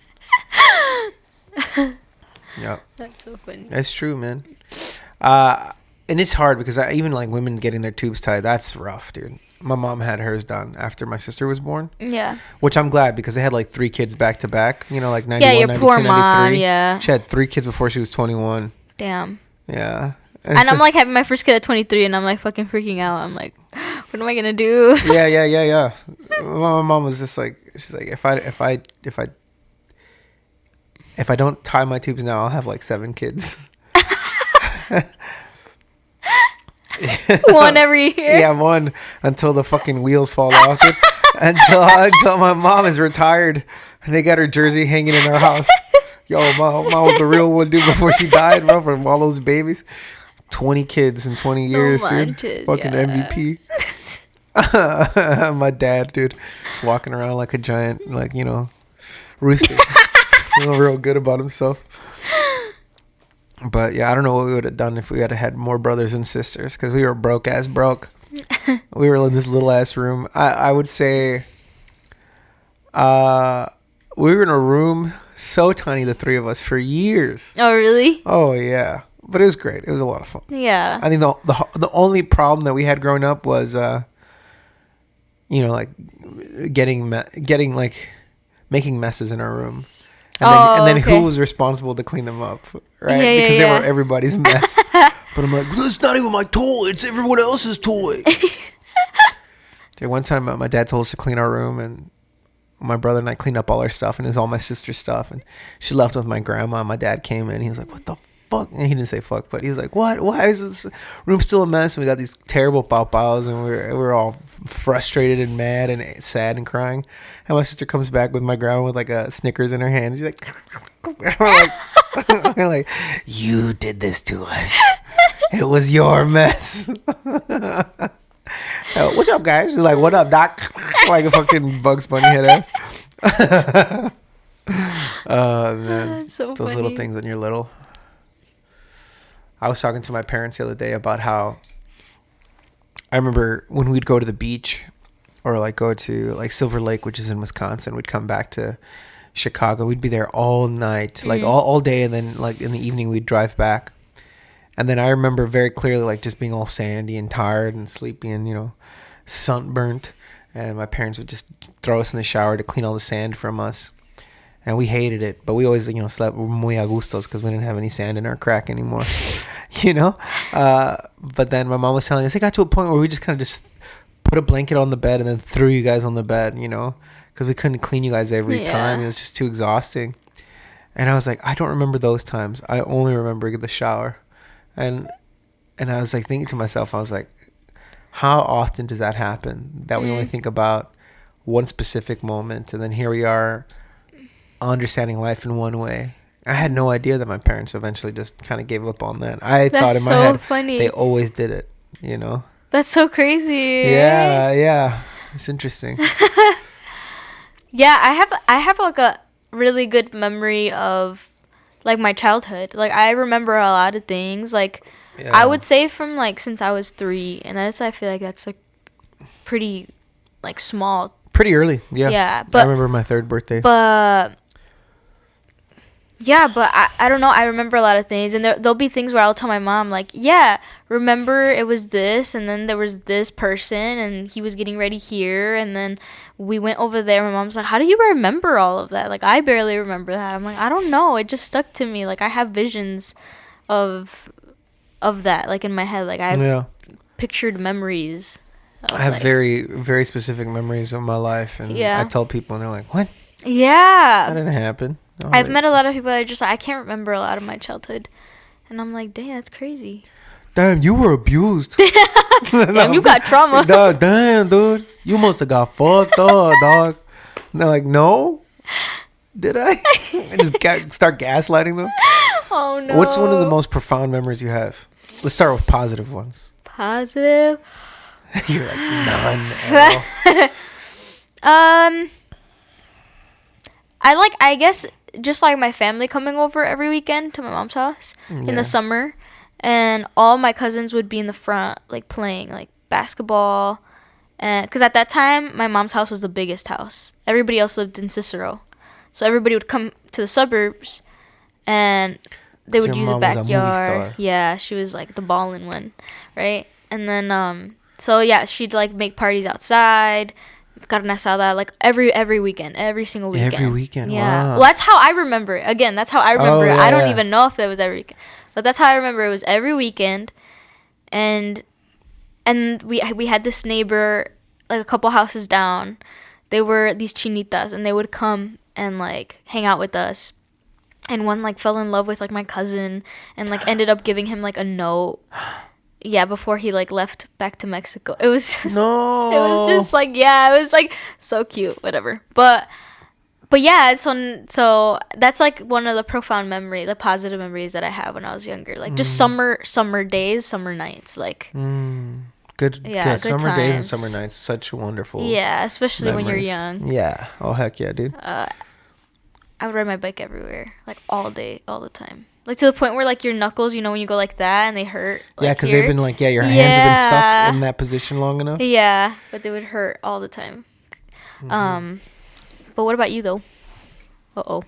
Speaker 1: Yep.
Speaker 2: That's so funny.
Speaker 1: It's true, man. And it's hard because even like women getting their tubes tied, that's rough, dude. My mom had hers done after my sister was born.
Speaker 2: Yeah.
Speaker 1: Which I'm glad because they had like 3 kids back to back. You know, like 91,
Speaker 2: yeah, your
Speaker 1: 92,
Speaker 2: poor
Speaker 1: 93.
Speaker 2: mom, yeah.
Speaker 1: She had 3 kids before she was 21.
Speaker 2: Damn.
Speaker 1: Yeah.
Speaker 2: And I'm like having my first kid at 23, and I'm like fucking freaking out. I'm like, what am I gonna do?
Speaker 1: Yeah. My mom was just like, she's like, if I don't tie my tubes now, I'll have like 7 kids.
Speaker 2: One every year.
Speaker 1: Yeah, one until the fucking wheels fall off. Dude. Until my mom is retired, and they got her jersey hanging in our house. Yo, mom was the real one, dude. Before she died, bro, from all those babies. 20 kids in 20 years, dude. Fucking MVP. My dad, dude, just walking around like a giant, like, rooster. Feeling real good about himself. But yeah, I don't know what we would have done if we had more brothers and sisters, because we were broke. We were in this little ass room. I would say we were in a room so tiny, the 3 of us, for years.
Speaker 2: Oh, really?
Speaker 1: Oh yeah, but it was great. It was a lot of fun.
Speaker 2: Yeah.
Speaker 1: I think the only problem that we had growing up was like getting like making messes in our room. And then
Speaker 2: okay.
Speaker 1: who was responsible to clean them up, right?
Speaker 2: Yeah,
Speaker 1: because
Speaker 2: yeah.
Speaker 1: they were everybody's mess. But I'm like, it's not even my toy. It's everyone else's toy. Dude, one time my dad told us to clean our room, and my brother and I cleaned up all our stuff, and it was all my sister's stuff. And she left with my grandma, and my dad came in. He was like, what the fuck? And he didn't say fuck, but he was like, what? Why is this room still a mess? And we got these terrible pow-pows, and we're all frustrated and mad and sad and crying. And my sister comes back with my grandma with like a Snickers in her hand. She's like, we're like, you did this to us. It was your mess. What's up, guys? She's like, what up, Doc? Like a fucking Bugs Bunny head ass. Oh, man.
Speaker 2: That's so
Speaker 1: Those
Speaker 2: funny.
Speaker 1: little things when you're little. I was talking to my parents the other day about how I remember when we'd go to the beach or like go to like Silver Lake, which is in Wisconsin, we'd come back to Chicago. We'd be there all night, like all day. And then like in the evening, we'd drive back. And then I remember very clearly like just being all sandy and tired and sleepy and, sunburnt. And my parents would just throw us in the shower to clean all the sand from us. And we hated it, but we always, slept muy a gustos because we didn't have any sand in our crack anymore, But then my mom was telling us, it got to a point where we just kind of just put a blanket on the bed and then threw you guys on the bed, because we couldn't clean you guys every time. It was just too exhausting. And I was like, I don't remember those times. I only remember the shower. And I was like thinking to myself, I was like, how often does that happen? That we only think about one specific moment, and then here we are understanding life in one way. I had no idea that my parents eventually just kind of gave up on that. I thought in my head
Speaker 2: funny.
Speaker 1: They always did it,
Speaker 2: That's so crazy.
Speaker 1: Yeah. It's interesting.
Speaker 2: Yeah, I have like a really good memory of like my childhood. Like I remember a lot of things. Like I would say from like since I was 3, and I feel like that's like pretty like small.
Speaker 1: Pretty early, yeah.
Speaker 2: Yeah, but
Speaker 1: I remember my 3rd birthday.
Speaker 2: But I don't know. I remember a lot of things, and there'll be things where I'll tell my mom like, yeah, remember it was this, and then there was this person, and he was getting ready here, and then we went over there. My mom's like, how do you remember all of that? Like I barely remember that. I'm like, I don't know. It just stuck to me. Like I have visions of that like in my head. Like I've pictured memories.
Speaker 1: I have very, very specific memories of my life, and I tell people, and they're like, "What?
Speaker 2: Yeah,
Speaker 1: that didn't happen."
Speaker 2: I've met a lot of people that are just like, I can't remember a lot of my childhood, and I'm like, dang, that's crazy.
Speaker 1: Damn, you were abused.
Speaker 2: Damn, you got trauma.
Speaker 1: Damn, dude, you must have got fucked up, dog. And they're like, no, did I? I just start gaslighting them.
Speaker 2: Oh no.
Speaker 1: What's one of the most profound memories you have? Let's start with positive ones.
Speaker 2: Positive.
Speaker 1: You're like none.
Speaker 2: I guess just like my family coming over every weekend to my mom's house in the summer, and all my cousins would be in the front like playing like basketball, and because at that time my mom's house was the biggest house. Everybody else lived in Cicero, so everybody would come to the suburbs, and they would use a backyard. Yeah, she was like the ballin' one, right? And then so yeah, she'd like make parties outside, carne asada, like every weekend, every single weekend.
Speaker 1: Every weekend,
Speaker 2: yeah.
Speaker 1: wow.
Speaker 2: Well, that's how I remember it. Again, that's how I remember it. I don't even know if that was every weekend. But that's how I remember. It was every weekend, and we had this neighbor like a couple houses down. They were these chinitas, and they would come and like hang out with us. And one like fell in love with like my cousin, and like ended up giving him like a note. Yeah, before he like left back to Mexico. It was
Speaker 1: No.
Speaker 2: it was just like, yeah, it was like so cute, whatever. But yeah, so that's like one of the profound the positive memories that I have when I was younger. Like just summer days, summer nights, like
Speaker 1: Good,
Speaker 2: yeah,
Speaker 1: good
Speaker 2: good
Speaker 1: summer days and
Speaker 2: times.
Speaker 1: summer nights. Such wonderful
Speaker 2: Yeah, especially when you're
Speaker 1: memories.
Speaker 2: young.
Speaker 1: Yeah. Oh heck yeah, dude.
Speaker 2: I would ride my bike everywhere, like all day, all the time. Like to the point where like your knuckles, when you go like that and they hurt. Like,
Speaker 1: Yeah, because
Speaker 2: here.
Speaker 1: they've been like, your hands have been stuck
Speaker 2: Yeah.
Speaker 1: in that position long enough.
Speaker 2: Yeah, but they would hurt all the time. But what about you though? Uh-oh.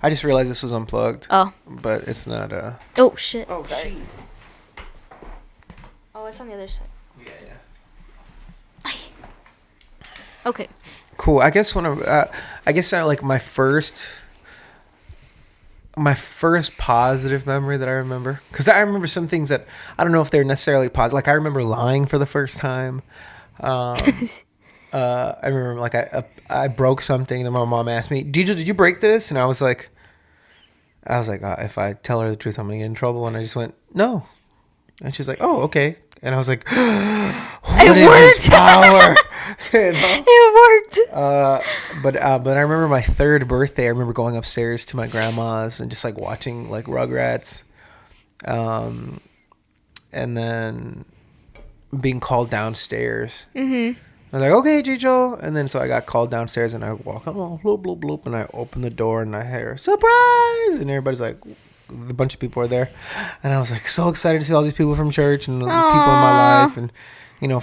Speaker 1: I just realized this was unplugged,
Speaker 2: Oh.
Speaker 1: but it's not.
Speaker 2: Oh shit.
Speaker 1: Oh
Speaker 2: Sorry.
Speaker 1: shit.
Speaker 2: Oh, it's on the other side.
Speaker 1: Yeah.
Speaker 2: Okay.
Speaker 1: Cool. I guess like my first positive memory that I remember, because I remember some things that I don't know if they're necessarily positive. Like I remember lying for the first time. I remember like I broke something, and then my mom asked me, "Did you break this?" And I was like, if I tell her the truth, I'm gonna get in trouble. And I just went, "No," and she's like, "Oh, okay." And I was like, "What is this power?"
Speaker 2: It worked.
Speaker 1: But I remember my third birthday. I remember going upstairs to my grandma's and just like watching like Rugrats, and then being called downstairs.
Speaker 2: Mm-hmm.
Speaker 1: I was like, "Okay, Jijo," and then so I got called downstairs, and I walk, oh, bloop bloop bloop, and I open the door, and I hear surprise, and everybody's like, a bunch of people are there, and I was like so excited to see all these people from church and all these people in my life, and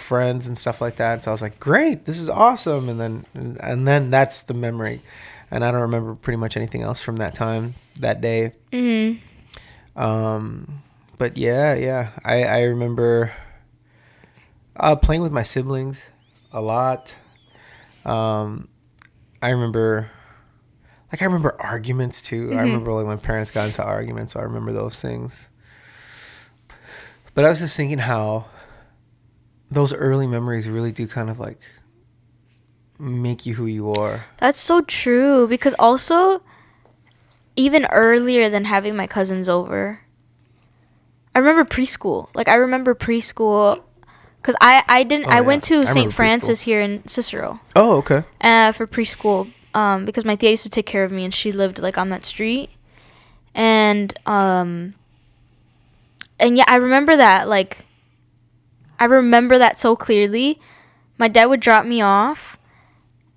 Speaker 1: friends and stuff like that. So I was like, great, this is awesome. And then that's the memory, and I don't remember pretty much anything else from that time, that day.
Speaker 2: Mm-hmm.
Speaker 1: But yeah, I remember playing with my siblings a lot. I remember arguments too. I remember like my parents got into arguments, so I remember those things. But I was just thinking how those early memories really do kind of like make you who you are.
Speaker 2: That's so true, because also even earlier than having my cousins over, I remember preschool. Like I remember preschool because I went to St. Francis here in Cicero.
Speaker 1: Oh, okay.
Speaker 2: For preschool, because my tia used to take care of me, and she lived like on that street, and yeah, I remember that. Like, I remember that so clearly. My dad would drop me off,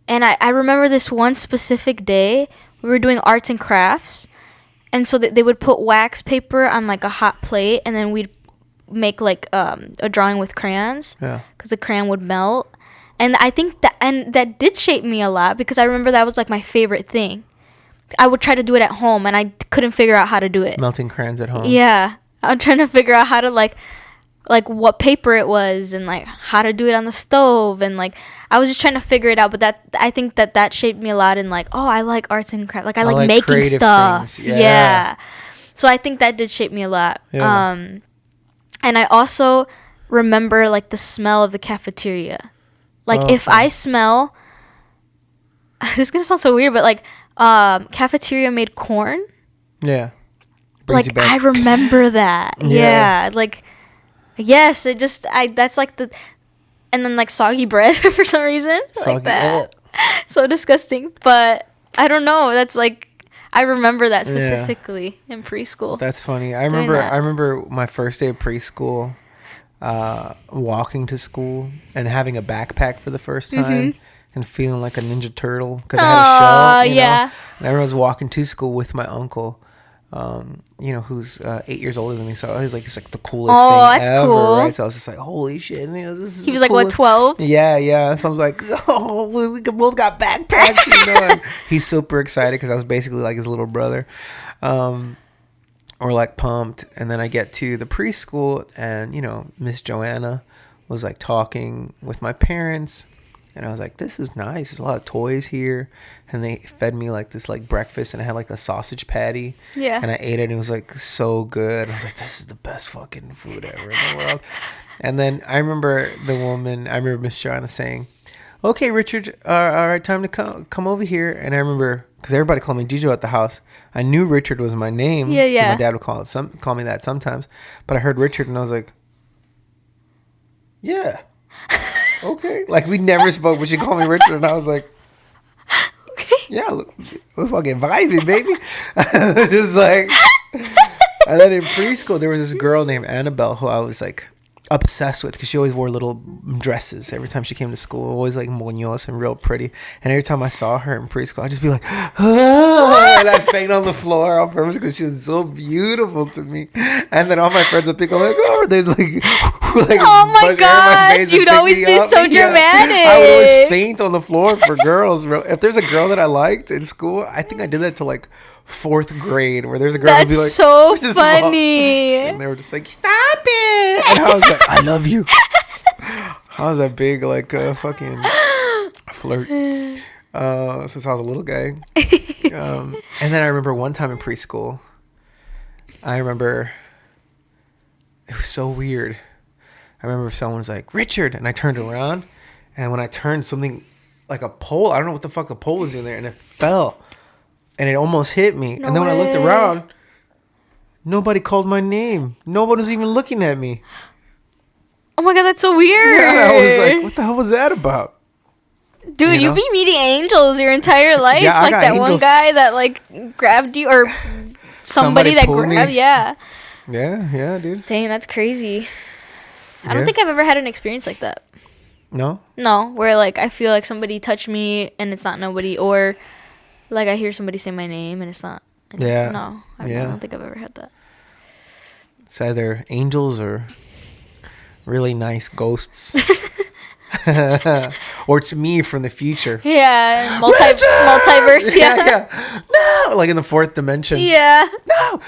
Speaker 2: and I remember this one specific day we were doing arts and crafts, and so they would put wax paper on like a hot plate, and then we'd make like a drawing with crayons.
Speaker 1: Yeah.
Speaker 2: Because the crayon would melt. And I think that did shape me a lot, because I remember that was like my favorite thing. I would try to do it at home, and I couldn't figure out how to do it.
Speaker 1: Melting crayons at home.
Speaker 2: Yeah. I'm trying to figure out how to like what paper it was, and like how to do it on the stove, and like I was just trying to figure it out. But I think that shaped me a lot in like, oh, I like arts and crafts. Like I like making stuff.
Speaker 1: Things. Yeah.
Speaker 2: So I think that did shape me a lot.
Speaker 1: Yeah.
Speaker 2: And I also remember like the smell of the cafeteria. Like if I smell, this is gonna sound so weird, but like cafeteria made corn.
Speaker 1: Yeah.
Speaker 2: Brings like I remember that. Yeah. Like yes, that's like and then like soggy bread for some reason.
Speaker 1: Soggy.
Speaker 2: Like that. So disgusting. But I don't know. That's like I remember that specifically in preschool.
Speaker 1: That's funny. I remember my first day of preschool, walking to school and having a backpack for the first time and feeling like a Ninja Turtle because I had a show. You know? And I was walking to school with my uncle, who's 8 years older than me. So he's like the coolest thing ever, cool. Right? So I was just like, holy shit! This is
Speaker 2: he was like, what, 12?
Speaker 1: Yeah. So I was like, oh, we both got backpacks, And he's super excited because I was basically like his little brother, or like pumped. And then I get to the preschool, and Miss Joanna was like talking with my parents, And I was like, this is nice. There's a lot of toys here. And they fed me like this like breakfast, and I had like a sausage patty.
Speaker 2: Yeah.
Speaker 1: And I ate it, and it was like so good. I was like, this is the best fucking food ever in the world. And then I remember Miss Joanna saying, okay, Richard, all right, time to come over here. And I remember, because everybody called me Jijo at the house. I knew Richard was my name.
Speaker 2: Yeah, yeah.
Speaker 1: My dad would call me that sometimes. But I heard Richard, and I was like, yeah. Okay. Like, we never spoke, but she called me Richard, and I was like,
Speaker 2: Okay.
Speaker 1: yeah, we're fucking vibing, baby. Just like, and then in preschool, there was this girl named Annabelle who I was like obsessed with, because she always wore little dresses every time she came to school, always like moños and real pretty. And every time I saw her in preschool, I'd just be like, oh, and I'd faint on the floor on purpose because she was so beautiful to me. And then all my friends would pick her like, oh, they'd like
Speaker 2: oh my gosh, you'd always be so dramatic.
Speaker 1: I would always faint on the floor for girls. If there's a girl that I liked in school, I think I did that till like 4th grade, where there's a girl who'd be like,
Speaker 2: so funny.
Speaker 1: and they were just like, stop it. And I was like, I love you. I was a big like fucking flirt since I was a little guy. And then I remember one time in preschool, I remember it was so weird. I remember someone was like, Richard, and I turned around, and when I turned, something like a pole, I don't know what the fuck the pole was doing there, and it fell, and it almost hit me.
Speaker 2: No
Speaker 1: and then when I looked
Speaker 2: way.
Speaker 1: around, nobody called my name. Nobody was even looking at me.
Speaker 2: Oh my god, that's so weird.
Speaker 1: Yeah, I was like, what the hell was that about?
Speaker 2: Dude,
Speaker 1: You
Speaker 2: you
Speaker 1: know?
Speaker 2: be meeting angels your entire life.
Speaker 1: Yeah, I
Speaker 2: like
Speaker 1: got
Speaker 2: that one
Speaker 1: angels.
Speaker 2: guy that like grabbed you, or somebody that
Speaker 1: pulled me.
Speaker 2: grabbed. Yeah.
Speaker 1: Yeah, dude.
Speaker 2: Dang, that's crazy. I don't
Speaker 1: Yeah.
Speaker 2: think I've ever had an experience like that.
Speaker 1: No?
Speaker 2: No, where like I feel like somebody touched me and it's not nobody, or like I hear somebody say my name and it's not.
Speaker 1: Yeah.
Speaker 2: No, I
Speaker 1: Yeah.
Speaker 2: don't think I've ever had that.
Speaker 1: It's either angels or really nice ghosts. Or it's me from the future.
Speaker 2: Yeah,
Speaker 1: Richard!
Speaker 2: multiverse. Yeah.
Speaker 1: yeah. No! Like in the 4th dimension.
Speaker 2: Yeah.
Speaker 1: No!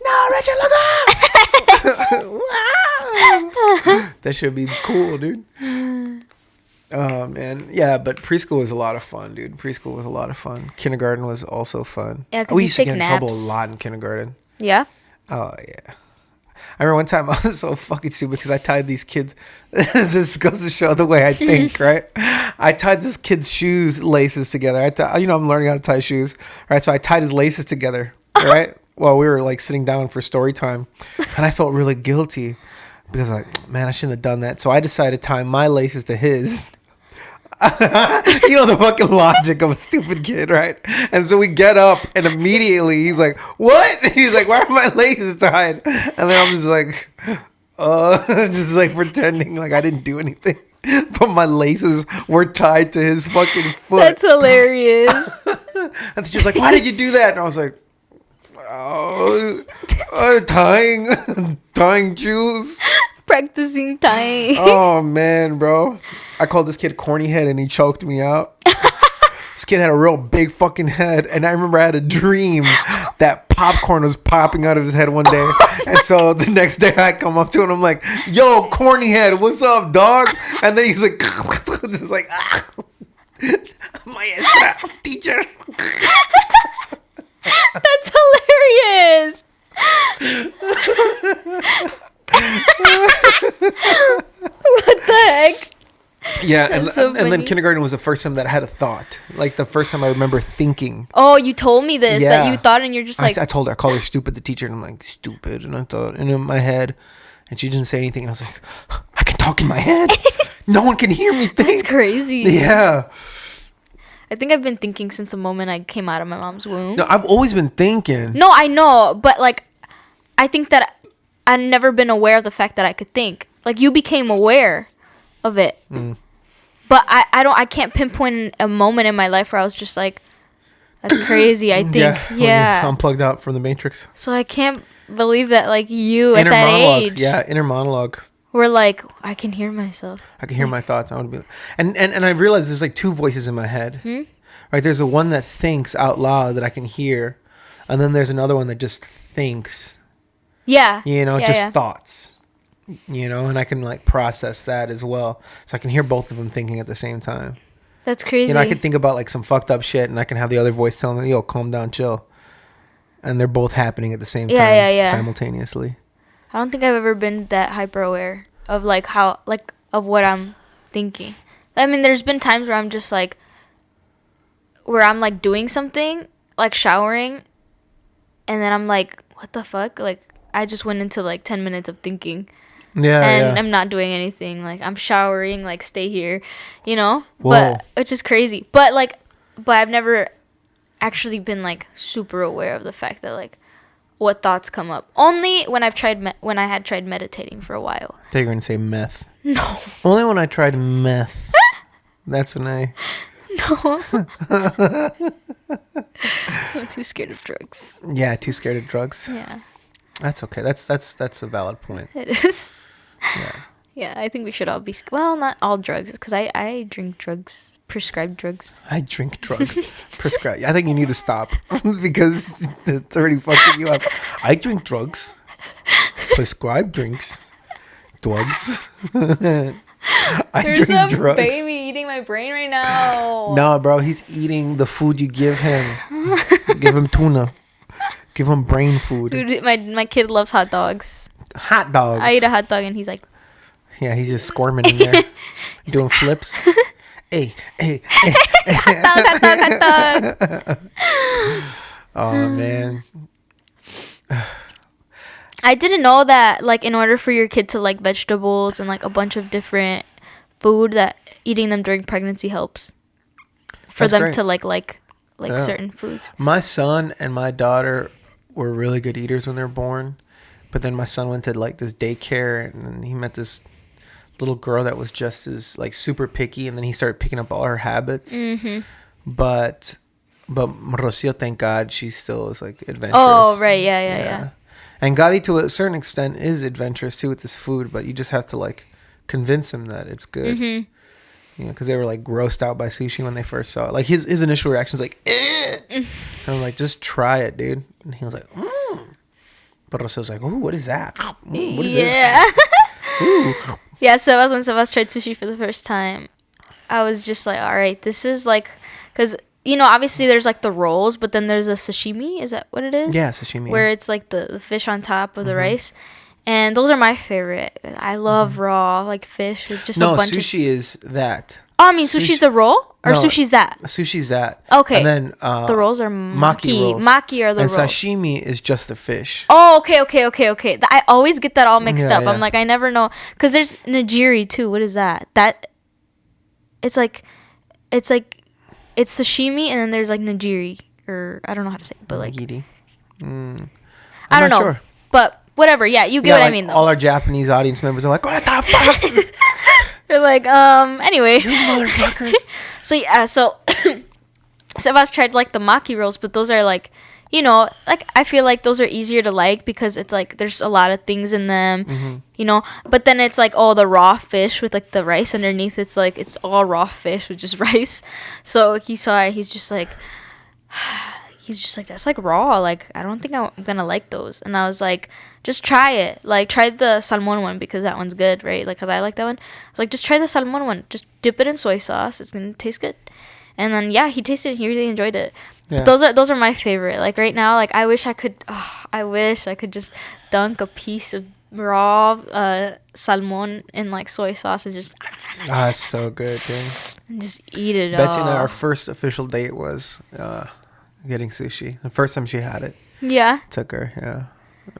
Speaker 1: No, Richard, look up! That should be cool, dude. Oh, man. Yeah, but preschool was a lot of fun, dude. Preschool was a lot of fun. Kindergarten was also fun.
Speaker 2: Yeah, 'cause
Speaker 1: we
Speaker 2: you
Speaker 1: used to
Speaker 2: take
Speaker 1: get in trouble a
Speaker 2: naps.
Speaker 1: lot in kindergarten.
Speaker 2: Yeah.
Speaker 1: Oh, yeah. I remember one time I was so fucking stupid because I tied these kids. This goes to show the way I think, right? I tied this kid's shoes laces together. I'm learning how to tie shoes, right? So I tied his laces together, right? While we were like sitting down for story time, and I felt really guilty because like, man, I shouldn't have done that. So I decided to tie my laces to his. You know the fucking logic of a stupid kid, right? And so we get up, and immediately he's like, "What?" He's like, "Why are my laces tied?" And then I'm just like, just like pretending like I didn't do anything, but my laces were tied to his fucking foot.
Speaker 2: That's hilarious.
Speaker 1: And she's like, "Why did you do that?" And I was like, tying shoes.
Speaker 2: Practicing tying.
Speaker 1: Oh man, bro. I called this kid corny head and he choked me out. This kid had a real big fucking head, and I remember I had a dream that popcorn was popping out of his head one day. And so the next day I come up to him and I'm like, yo, corny head, what's up, dog? And then he's like, just like, my teacher.
Speaker 2: That's hilarious. What the heck?
Speaker 1: Yeah,
Speaker 2: That's so
Speaker 1: and then
Speaker 2: funny.
Speaker 1: kindergarten was the first time that I had a thought. Like the first time I remember thinking.
Speaker 2: Oh, you told me this, that
Speaker 1: Yeah.
Speaker 2: you thought, and you're just like,
Speaker 1: I told her, I called her stupid, the teacher, and I'm like, stupid. And I thought, and in my head, and she didn't say anything. And I was like, I can talk in my head. No one can hear me
Speaker 2: that's
Speaker 1: think.
Speaker 2: crazy.
Speaker 1: Yeah.
Speaker 2: I think I've been thinking since the moment I came out of my mom's womb.
Speaker 1: No, I've always been thinking.
Speaker 2: No, I know, but like, I think that I've never been aware of the fact that I could think. Like, you became aware of it. But I can't pinpoint a moment in my life where I was just like, that's crazy. I think,
Speaker 1: when
Speaker 2: yeah.
Speaker 1: you're unplugged out from the Matrix.
Speaker 2: So I can't believe that, like, you
Speaker 1: Inner
Speaker 2: at that
Speaker 1: monologue.
Speaker 2: age
Speaker 1: Yeah, inner monologue.
Speaker 2: were like, I can hear myself.
Speaker 1: I can hear my thoughts. I would be, and I realized there's like 2 voices in my head. Right? There's the one that thinks out loud that I can hear, and then there's another one that just thinks.
Speaker 2: Yeah.
Speaker 1: You know,
Speaker 2: Yeah,
Speaker 1: just
Speaker 2: yeah.
Speaker 1: thoughts. you know, and I can like process that as well. So I can hear both of them thinking at the same time.
Speaker 2: That's crazy.
Speaker 1: You know, I can think about like some fucked up shit, and I can have the other voice telling me, "Yo, calm down, chill," and they're both happening at the same time,
Speaker 2: Yeah.
Speaker 1: simultaneously.
Speaker 2: I don't think I've ever been that hyper aware of like how like of what I'm thinking. I mean, there's been times where I'm just like where I'm like doing something, like showering, and then I'm like, what the fuck? Like I just went into like 10 minutes of thinking.
Speaker 1: Yeah,
Speaker 2: And
Speaker 1: yeah.
Speaker 2: I'm not doing anything. Like I'm showering, like stay here, you know?
Speaker 1: Whoa.
Speaker 2: But which is crazy. But I've never actually been like super aware of the fact that like what thoughts come up. Only when when I had tried meditating for a while.
Speaker 1: I thought you were gonna say meth.
Speaker 2: No.
Speaker 1: Only when I tried meth. That's when I.
Speaker 2: No. I'm too scared of drugs.
Speaker 1: Yeah, too scared of drugs.
Speaker 2: Yeah.
Speaker 1: That's okay. That's a valid point.
Speaker 2: It is.
Speaker 1: Yeah.
Speaker 2: Yeah, I think we should all be well, not all drugs, because I drink drugs, prescribed drugs.
Speaker 1: I drink drugs. Prescribed. I think you need to stop because it's already fucking you up. I drink drugs. Prescribed drinks. Drugs. I
Speaker 2: There's
Speaker 1: drink
Speaker 2: a
Speaker 1: drugs.
Speaker 2: baby eating my brain right now.
Speaker 1: No, bro, he's eating the food you give him. Give him tuna. Give him brain food.
Speaker 2: Dude, my kid loves hot dogs.
Speaker 1: Hot dogs.
Speaker 2: I eat a hot dog and he's like,
Speaker 1: Yeah, he's just squirming in there, doing flips. Hey.
Speaker 2: hot dog.
Speaker 1: Oh man.
Speaker 2: I didn't know that like in order for your kid to like vegetables and like a bunch of different food that eating them during pregnancy helps for
Speaker 1: That's
Speaker 2: them
Speaker 1: great.
Speaker 2: to like
Speaker 1: Yeah.
Speaker 2: certain foods.
Speaker 1: My son and my daughter were really good eaters when they were born, but then my son went to like this daycare and he met this little girl that was just as like super picky, and then he started picking up all her habits.
Speaker 2: Mm-hmm.
Speaker 1: But Rocio, thank God, she still is like adventurous.
Speaker 2: Oh right, yeah.
Speaker 1: And Gali, to a certain extent, is adventurous too with this food, but you just have to like convince him that it's good.
Speaker 2: Mm-hmm.
Speaker 1: You know, because they were like grossed out by sushi when they first saw it. Like his initial reaction was like, eh! And I'm like, just try it, dude. And he was like, But Rocio was like, ooh, what is that? What is
Speaker 2: Yeah.
Speaker 1: this?
Speaker 2: Yeah, so when Sebas tried sushi for the first time, I was just like, all right, this is like, because, you know, obviously there's like the rolls, but then there's a sashimi. Is that what it is?
Speaker 1: Yeah, sashimi.
Speaker 2: Where it's like the fish on top of the rice. And those are my favorite. I love raw, like fish with just a bunch of...
Speaker 1: sushi is that.
Speaker 2: Oh, I mean, sushi's the roll? Or
Speaker 1: No,
Speaker 2: sushi's that?
Speaker 1: Sushi's that.
Speaker 2: Okay.
Speaker 1: And then
Speaker 2: The rolls are maki.
Speaker 1: rolls.
Speaker 2: Maki are the
Speaker 1: and
Speaker 2: rolls.
Speaker 1: sashimi is just the fish.
Speaker 2: Oh, okay. I always get that all mixed
Speaker 1: Yeah,
Speaker 2: up. I'm
Speaker 1: yeah.
Speaker 2: like, I never know. Because there's nigiri, too. What is that? It's sashimi, and then there's, like, nigiri. Or, I don't know how to say it, but, like...
Speaker 1: Nigiri.
Speaker 2: I don't
Speaker 1: not
Speaker 2: know.
Speaker 1: sure.
Speaker 2: But, whatever. Yeah, you get
Speaker 1: Yeah,
Speaker 2: what
Speaker 1: like
Speaker 2: I mean, though.
Speaker 1: all our Japanese audience members are like, what the fuck?
Speaker 2: They're like, anyway.
Speaker 1: You motherfuckers.
Speaker 2: So, yeah, so... Sebas tried, like, the maki rolls, but those are, like... You know, like, I feel like those are easier to like because it's, like, there's a lot of things in them, you know? But then it's, like, all the raw fish with, like, the rice underneath. It's, like, it's all raw fish with just rice. So he saw it. He's just like, that's, like, raw. Like, I don't think I'm going to like those. And I was like, just try it. Like, try the salmon one because that one's good, right? Like, because I like that one. I was like, just try the salmon one. Just dip it in soy sauce. It's going to taste good. And then, yeah, he tasted it. He really enjoyed it.
Speaker 1: Yeah.
Speaker 2: Those are my favorite. Like right now, like I wish I could just dunk a piece of raw salmon in like soy sauce and just
Speaker 1: That's so good, dude.
Speaker 2: and just eat it
Speaker 1: Betsy
Speaker 2: all.
Speaker 1: and I, our first official date was getting sushi. The first time she had it,
Speaker 2: Yeah,
Speaker 1: took her.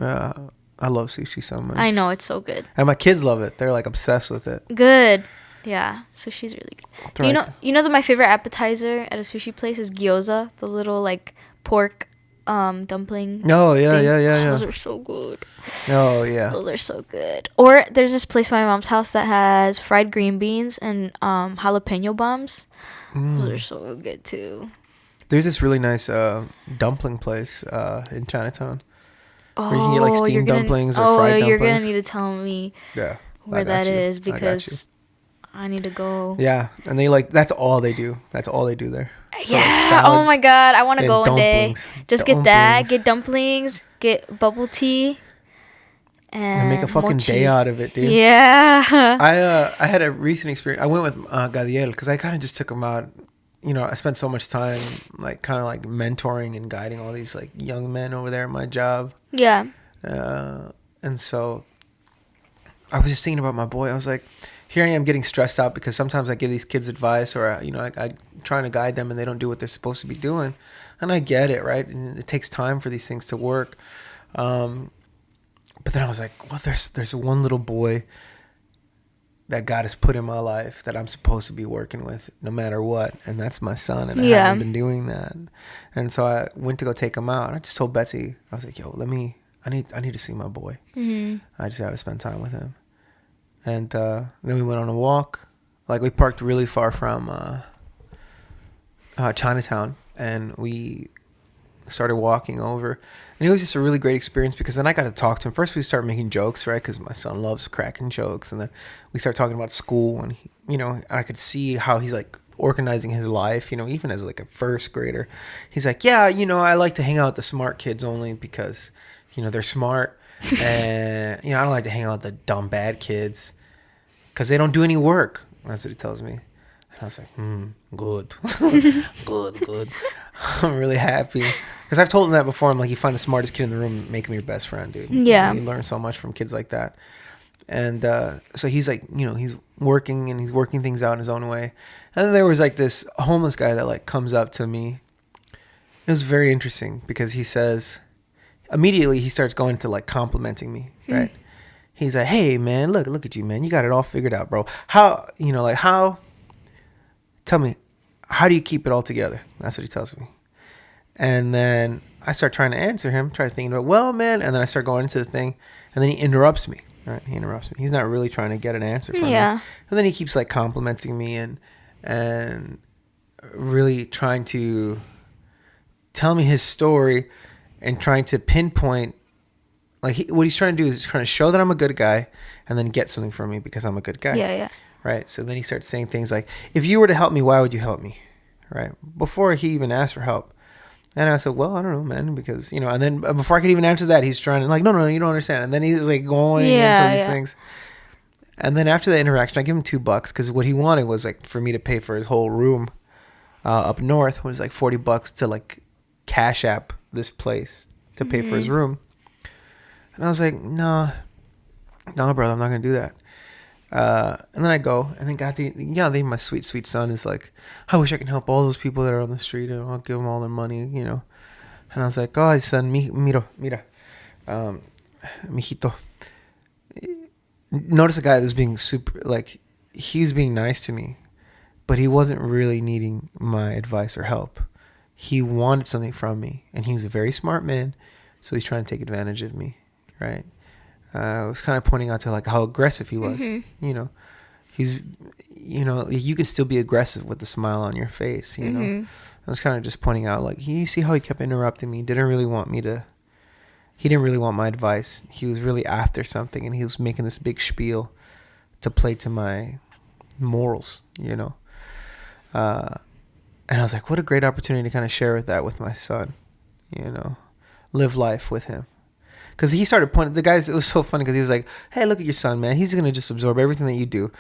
Speaker 1: Yeah, I love sushi so much.
Speaker 2: I know it's so good.
Speaker 1: And my kids love it. They're like obsessed with it.
Speaker 2: Good. Yeah, sushi's really good.
Speaker 1: Right.
Speaker 2: You know that my favorite appetizer at a sushi place is gyoza, the little like pork dumpling.
Speaker 1: Oh yeah,
Speaker 2: things.
Speaker 1: yeah.
Speaker 2: Those are so good.
Speaker 1: Oh yeah.
Speaker 2: Those are so good. Or there's this place by my mom's house that has fried green beans and jalapeno bombs. Those are so good too.
Speaker 1: There's this really nice dumpling place in Chinatown. Where you can get like steamed dumplings or fried dumplings.
Speaker 2: You're gonna need to tell me
Speaker 1: Yeah.
Speaker 2: where that is because I need to go.
Speaker 1: Yeah, and they like that's all they do. That's all they do there. So, like,
Speaker 2: Yeah.
Speaker 1: salads
Speaker 2: Oh my god, I want to
Speaker 1: and
Speaker 2: go one day.
Speaker 1: dumplings.
Speaker 2: Just get that, get dumplings, get bubble tea,
Speaker 1: And make a
Speaker 2: and
Speaker 1: fucking day
Speaker 2: mochi.
Speaker 1: out of it, dude.
Speaker 2: Yeah.
Speaker 1: I had a recent experience. I went with Gadiel because I kind of just took him out. I spent so much time like kind of like mentoring and guiding all these like young men over there at my job.
Speaker 2: Yeah.
Speaker 1: And so I was just thinking about my boy. I was like, here I am getting stressed out because sometimes I give these kids advice or, I'm trying to guide them and they don't do what they're supposed to be doing. And I get it, right? And it takes time for these things to work. But then I was like, well, there's one little boy that God has put in my life that I'm supposed to be working with no matter what. And that's my son. And I haven't been doing that. And so I went to go take him out. And I just told Betsy, I was like, yo, I need to see my boy. I just got to spend time with him. And then we went on a walk. Like we parked really far from Chinatown. And we started walking over. And it was just a really great experience because then I got to talk to him. First we started making jokes, right? Because my son loves cracking jokes. And then we started talking about school. And, I could see how he's like organizing his life, even as like a first grader. He's like, yeah, I like to hang out with the smart kids only because, they're smart. And, I don't like to hang out with the dumb bad kids because they don't do any work. That's what he tells me. And I was like, good. good. I'm really happy. Because I've told him that before. I'm like, you find the smartest kid in the room, make him your best friend, dude.
Speaker 2: Yeah.
Speaker 1: You learn so much from kids like that. And so he's like, he's working and he's working things out in his own way. And then there was like this homeless guy that like comes up to me. It was very interesting because he says, immediately he starts going to like complimenting me, right? He's like, hey, man, look at you, man. You got it all figured out, bro. How, tell me, how do you keep it all together? That's what he tells me. And then I start trying to answer him, try thinking about, well, man. And then I start going into the thing. And then he interrupts me. Right? He interrupts me. He's not really trying to get an answer from me. And then he keeps like complimenting me and really trying to tell me his story and trying to pinpoint. Like what he's trying to do is trying to show that I'm a good guy and then get something from me because I'm a good guy.
Speaker 2: Yeah.
Speaker 1: Right? So then he starts saying things like, if you were to help me, why would you help me? Right? Before he even asked for help. And I said, well, I don't know, man, because, and then before I could even answer that, he's trying to like, no, you don't understand. And then he's like going into these things. And then after the interaction, I give him $2 because what he wanted was like for me to pay for his whole room up north. It was like $40 to like cash app this place to pay for his room. And I was like, no, brother, I'm not going to do that. And then I go, and then then my sweet, sweet son is like, I wish I could help all those people that are on the street and I'll give them all their money, And I was like, oh, son, mira, mijito. Notice a guy that was being super, like, he's being nice to me, but he wasn't really needing my advice or help. He wanted something from me, and he was a very smart man, so he's trying to take advantage of me, right? I was kind of pointing out to like how aggressive he was. He's, you can still be aggressive with a smile on your face. I was kind of just pointing out like, you see how he kept interrupting me. He didn't really want my advice. He was really after something, and he was making this big spiel to play to my morals. And I was like, what a great opportunity to kind of share with my son. Live life with him. Because he started pointing, it was so funny because he was like, hey, look at your son, man. He's going to just absorb everything that you do.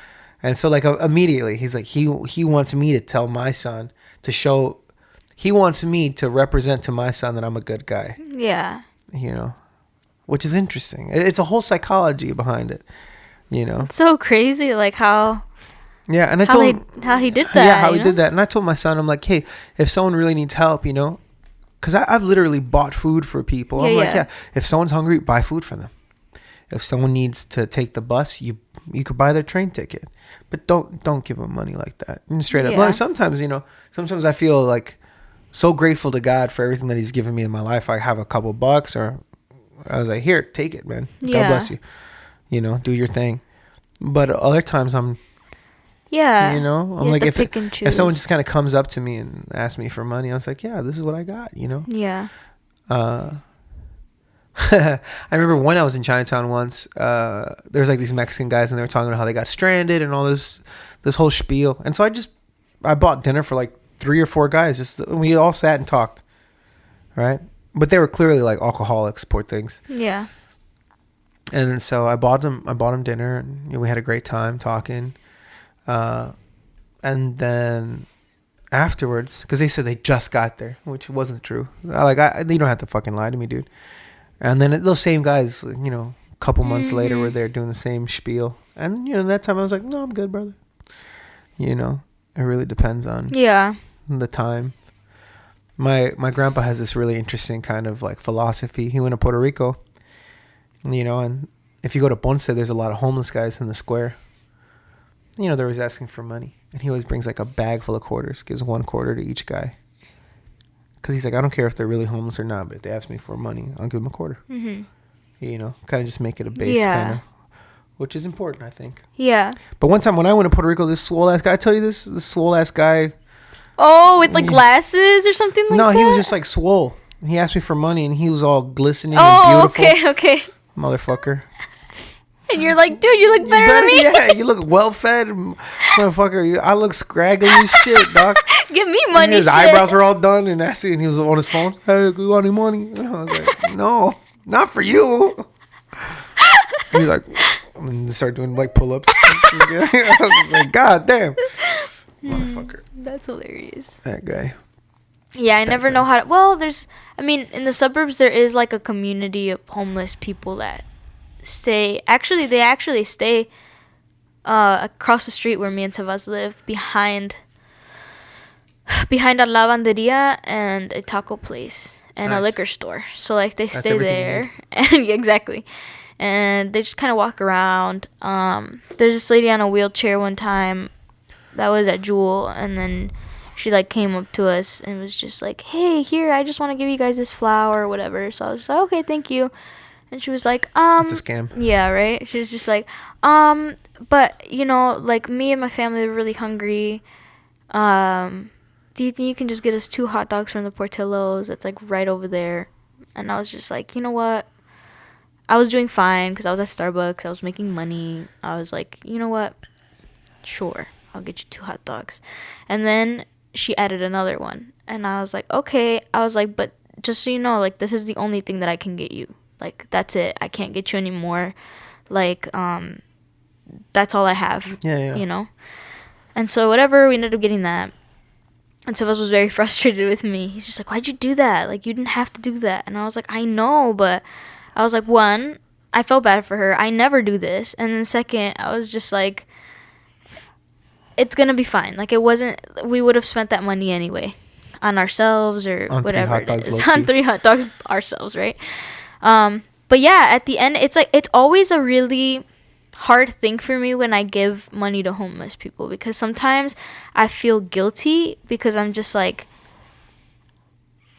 Speaker 1: And so like immediately he's like, he wants me to tell my son he wants me to represent to my son that I'm a good guy.
Speaker 2: Yeah.
Speaker 1: Which is interesting. It's a whole psychology behind it,
Speaker 2: It's so crazy like how.
Speaker 1: Yeah. And I told him
Speaker 2: how he did that.
Speaker 1: Yeah, how he did that. And I told my son, I'm like, hey, if someone really needs help, because I've literally bought food for people. I'm like, if someone's hungry, buy food for them. If someone needs to take the bus, you could buy their train ticket. But don't give them money like that. Straight up.
Speaker 2: Yeah.
Speaker 1: Like sometimes I feel like so grateful to God for everything that he's given me in my life. I have a couple bucks or I was like, here, take it, man. God bless you. Do your thing. But other times I'm I'm like, if someone just kind of comes up to me and asks me for money, I was like, yeah, this is what I got,
Speaker 2: Yeah.
Speaker 1: I remember when I was in Chinatown once, there was like these Mexican guys and they were talking about how they got stranded and all this whole spiel. And so I bought dinner for like 3 or 4 guys. We all sat and talked. Right. But they were clearly like alcoholics, poor things.
Speaker 2: Yeah.
Speaker 1: And so I bought him dinner, and we had a great time talking. Uh, and then afterwards, because they said they just got there, which wasn't true. You don't have to fucking lie to me, dude. And then those same guys, a couple months later, were
Speaker 2: Mm-hmm.
Speaker 1: there doing the same spiel. And that time I was like, no, I'm good, brother. It really depends on
Speaker 2: Yeah.
Speaker 1: the time. My grandpa has this really interesting kind of like philosophy. He went to Puerto Rico, and if you go to Ponce, there's a lot of homeless guys in the square. They're always asking for money, and he always brings like a bag full of quarters, gives 1 quarter to each guy. Cause he's like, I don't care if they're really homeless or not, but if they ask me for money, I'll give them a quarter.
Speaker 2: Mm-hmm.
Speaker 1: Kind of just make it a base, kind
Speaker 2: Yeah.
Speaker 1: of, which is important, I think.
Speaker 2: Yeah.
Speaker 1: But one time when I went to Puerto Rico, this swole ass guy, I tell you this swole ass guy.
Speaker 2: Oh, with like
Speaker 1: Yeah.
Speaker 2: glasses or something like
Speaker 1: No,
Speaker 2: that?
Speaker 1: he was just like swole. He asked me for money, and he was all glistening and
Speaker 2: Oh,
Speaker 1: beautiful,
Speaker 2: okay.
Speaker 1: motherfucker.
Speaker 2: And you're like, dude, you look better than me.
Speaker 1: Yeah, you look well fed, motherfucker. I look scraggly as shit, dog.
Speaker 2: Give me money.
Speaker 1: His
Speaker 2: shit.
Speaker 1: eyebrows were all done, and that's it. And he was on his phone. Hey, you want any money? And I was like, no, not for you. And he's like, and they started doing like pull-ups. I was just like, God damn, motherfucker.
Speaker 2: That's hilarious.
Speaker 1: That guy.
Speaker 2: Yeah, I never know how to. Well, in the suburbs, there is like a community of homeless people that stay. Actually, they actually stay across the street where me and Tavas live, behind a lavanderia and a taco place and a
Speaker 1: Nice.
Speaker 2: liquor store. So like they
Speaker 1: That's
Speaker 2: stay
Speaker 1: everything you
Speaker 2: there, and yeah, exactly. And they just kind of walk around. There's this lady on a wheelchair one time that was at Jewel, and then she like came up to us and was just like, "Hey, here, I just want to give you guys this flower or whatever." So I was just like, "Okay, thank you." And she was like,
Speaker 1: It's a scam.
Speaker 2: yeah, right." She was just like, but like me and my family are really hungry. Do you think you can just get us 2 hot dogs from the Portillo's? It's like right over there. And I was just like, you know what? I was doing fine because I was at Starbucks. I was making money. I was like, you know what? Sure, I'll get you 2 hot dogs. And then she added another one. And I was like, okay. I was like, but just so you know, like, this is the only thing that I can get you. Like, that's it. I can't get you anymore. Like, that's all I have.
Speaker 1: Yeah.
Speaker 2: And so whatever, we ended up getting that. And Tavas was very frustrated with me. He's just like, why'd you do that? Like, you didn't have to do that. And I was like, I know, but I was like, one, I felt bad for her. I never do this. And then second, I was just like, it's going to be fine. Like, we would have spent that money anyway on ourselves or
Speaker 1: On 3
Speaker 2: whatever
Speaker 1: hot
Speaker 2: it
Speaker 1: dogs,
Speaker 2: is.
Speaker 1: low-key.
Speaker 2: On 3 hot dogs ourselves, right? But yeah, at the end, it's like, it's always a really hard thing for me when I give money to homeless people, because sometimes I feel guilty because I'm just like,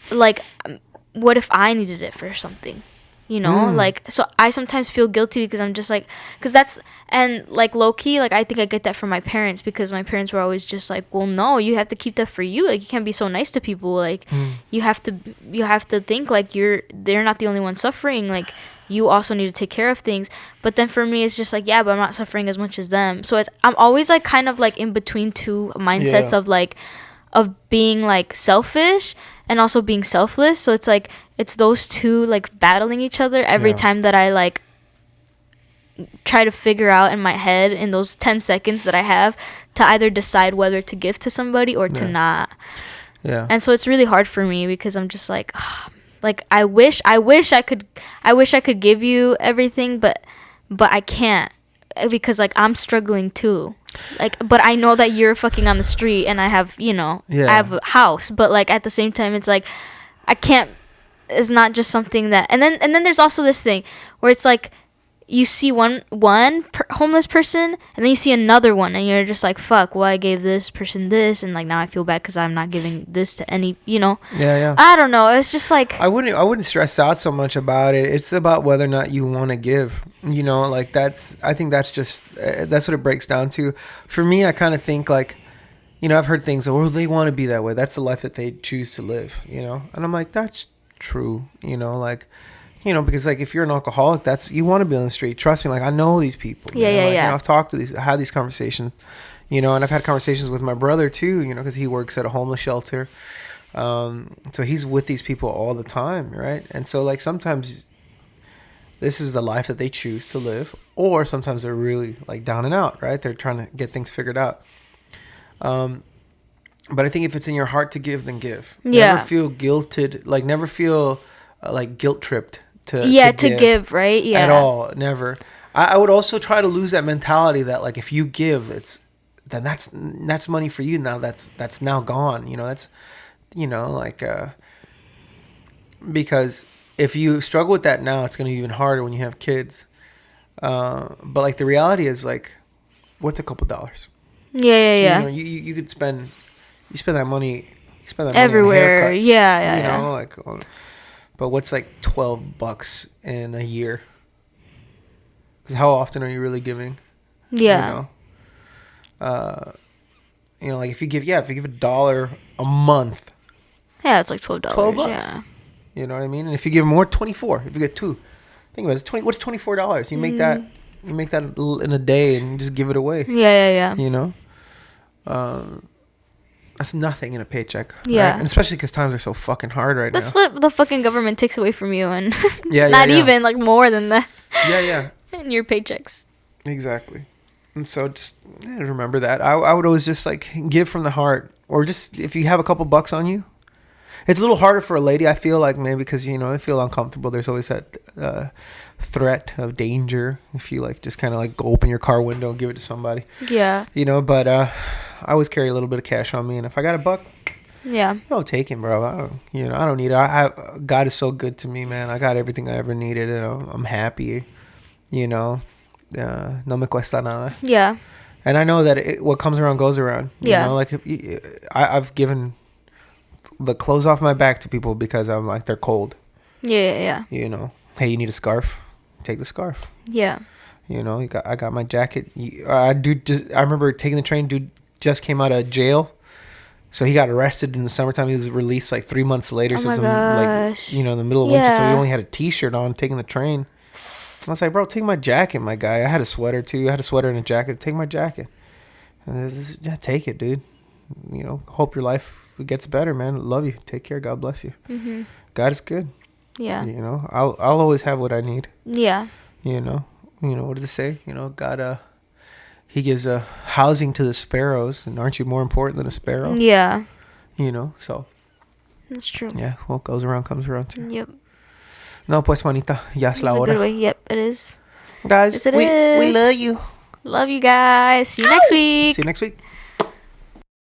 Speaker 2: what if I needed it for something? Like, so I sometimes feel guilty because I'm just like, because that's, and like low key, like I think I get that from my parents, because my parents were always just like, well, no, you have to keep that for you. Like, you can't be so nice to people. Like, you have to think like they're not the only one suffering. Like, you also need to take care of things. But then for me, it's just like, yeah, but I'm not suffering as much as them. So I'm always like kind of like in between two mindsets
Speaker 1: Yeah.
Speaker 2: of like, of being like selfish and also being selfless. So it's like, it's those two like battling each other every
Speaker 1: Yeah.
Speaker 2: time that I like try to figure out in my head in those 10 seconds that I have to either decide whether to give to somebody or to
Speaker 1: Yeah.
Speaker 2: not.
Speaker 1: Yeah.
Speaker 2: And so it's really hard for me because I'm just like, like I wish I could give you everything, but I can't, because like I'm struggling too. Like, but I know that you're fucking on the street and I have,
Speaker 1: Yeah.
Speaker 2: I have a house, but like at the same time, it's like, I can't, it's not just something that, and then there's also this thing where it's like, you see one homeless person and then you see another one and you're just like, fuck, well, I gave this person this, and like now I feel bad because I'm not giving this to any,
Speaker 1: Yeah.
Speaker 2: I don't know, it's just like,
Speaker 1: I wouldn't stress out so much about it. It's about whether or not you want to give. Like I think that's just that's what it breaks down to. For me, I kind of think like, I've heard things, oh, they want to be that way. That's the life that they choose to live. And I'm like, that's true. Because like if you're an alcoholic, that's, you want to be on the street. Trust me, like I know these people.
Speaker 2: Yeah.
Speaker 1: I've talked to I had these conversations. And I've had conversations with my brother too. Because he works at a homeless shelter. So he's with these people all the time, right? And so like sometimes this is the life that they choose to live, or sometimes they're really like down and out, right? They're trying to get things figured out. But I think if it's in your heart to give, then give.
Speaker 2: Yeah.
Speaker 1: Never feel guilted, like never feel like guilt tripped
Speaker 2: to give, right? Yeah.
Speaker 1: at all. Never. I would also try to lose that mentality that like if you give, that's money for you now. That's now gone. That's like because if you struggle with that now, it's going to be even harder when you have kids. But like the reality is like, what's a couple dollars?
Speaker 2: Yeah.
Speaker 1: You could spend that money. You spend that
Speaker 2: Everywhere.
Speaker 1: money on haircuts.
Speaker 2: Yeah.
Speaker 1: Like, but what's like $12 in a year? Because how often are you really giving?
Speaker 2: Yeah.
Speaker 1: Like if you give $1 a month,
Speaker 2: Yeah, it's like $12.
Speaker 1: $12.
Speaker 2: Yeah.
Speaker 1: You know what I mean? And if you give more, 24. If you get two, think about it. What's $24? You make that. You make that in a day, and you just give it away.
Speaker 2: Yeah.
Speaker 1: That's nothing in a paycheck.
Speaker 2: Yeah.
Speaker 1: Right? And especially because times are so fucking hard right
Speaker 2: That's
Speaker 1: now.
Speaker 2: what the fucking government takes away from you, and
Speaker 1: Yeah,
Speaker 2: not
Speaker 1: yeah.
Speaker 2: even like more than that.
Speaker 1: Yeah.
Speaker 2: In your paychecks.
Speaker 1: Exactly. And so just remember that. I would always just like give from the heart, or just if you have a couple bucks on you. It's a little harder for a lady, I feel like, maybe because they feel uncomfortable. There's always that threat of danger if you like just kind of like go open your car window and give it to somebody.
Speaker 2: Yeah.
Speaker 1: But I always carry a little bit of cash on me, and if I got a buck,
Speaker 2: yeah,
Speaker 1: I'll take it, bro. I don't need it. God is so good to me, man. I got everything I ever needed, and I'm happy. No me cuesta nada.
Speaker 2: Yeah.
Speaker 1: And I know that what comes around goes around. Like I've given the clothes off my back to people because I'm like, they're cold.
Speaker 2: Yeah.
Speaker 1: Hey, you need a scarf? Take the scarf.
Speaker 2: Yeah.
Speaker 1: I got my jacket. I remember taking the train. Dude just came out of jail, so he got arrested in the summertime. He was released like 3 months later.
Speaker 2: Oh
Speaker 1: So
Speaker 2: my
Speaker 1: it was
Speaker 2: gosh.
Speaker 1: in the middle of winter. So he only had a t-shirt on taking the train. I was like, bro, take my jacket, my guy. I had a sweater too. I had a sweater and a jacket. Take my jacket. Take it, dude. Hope your life gets better, man. Love you. Take care. God bless you.
Speaker 2: Mm-hmm.
Speaker 1: God is good.
Speaker 2: Yeah.
Speaker 1: I'll always have what I need.
Speaker 2: Yeah.
Speaker 1: What did they say? God, he gives housing to the sparrows, and aren't you more important than a sparrow?
Speaker 2: Yeah.
Speaker 1: So.
Speaker 2: That's true.
Speaker 1: Yeah, what goes around comes around too.
Speaker 2: Yep.
Speaker 1: No, pues, manita, ya es la hora.
Speaker 2: A good way. Yep, it is.
Speaker 1: Guys,
Speaker 2: yes, it
Speaker 1: we
Speaker 2: is.
Speaker 1: love you.
Speaker 2: Love you guys. See you next week.
Speaker 1: See you next week.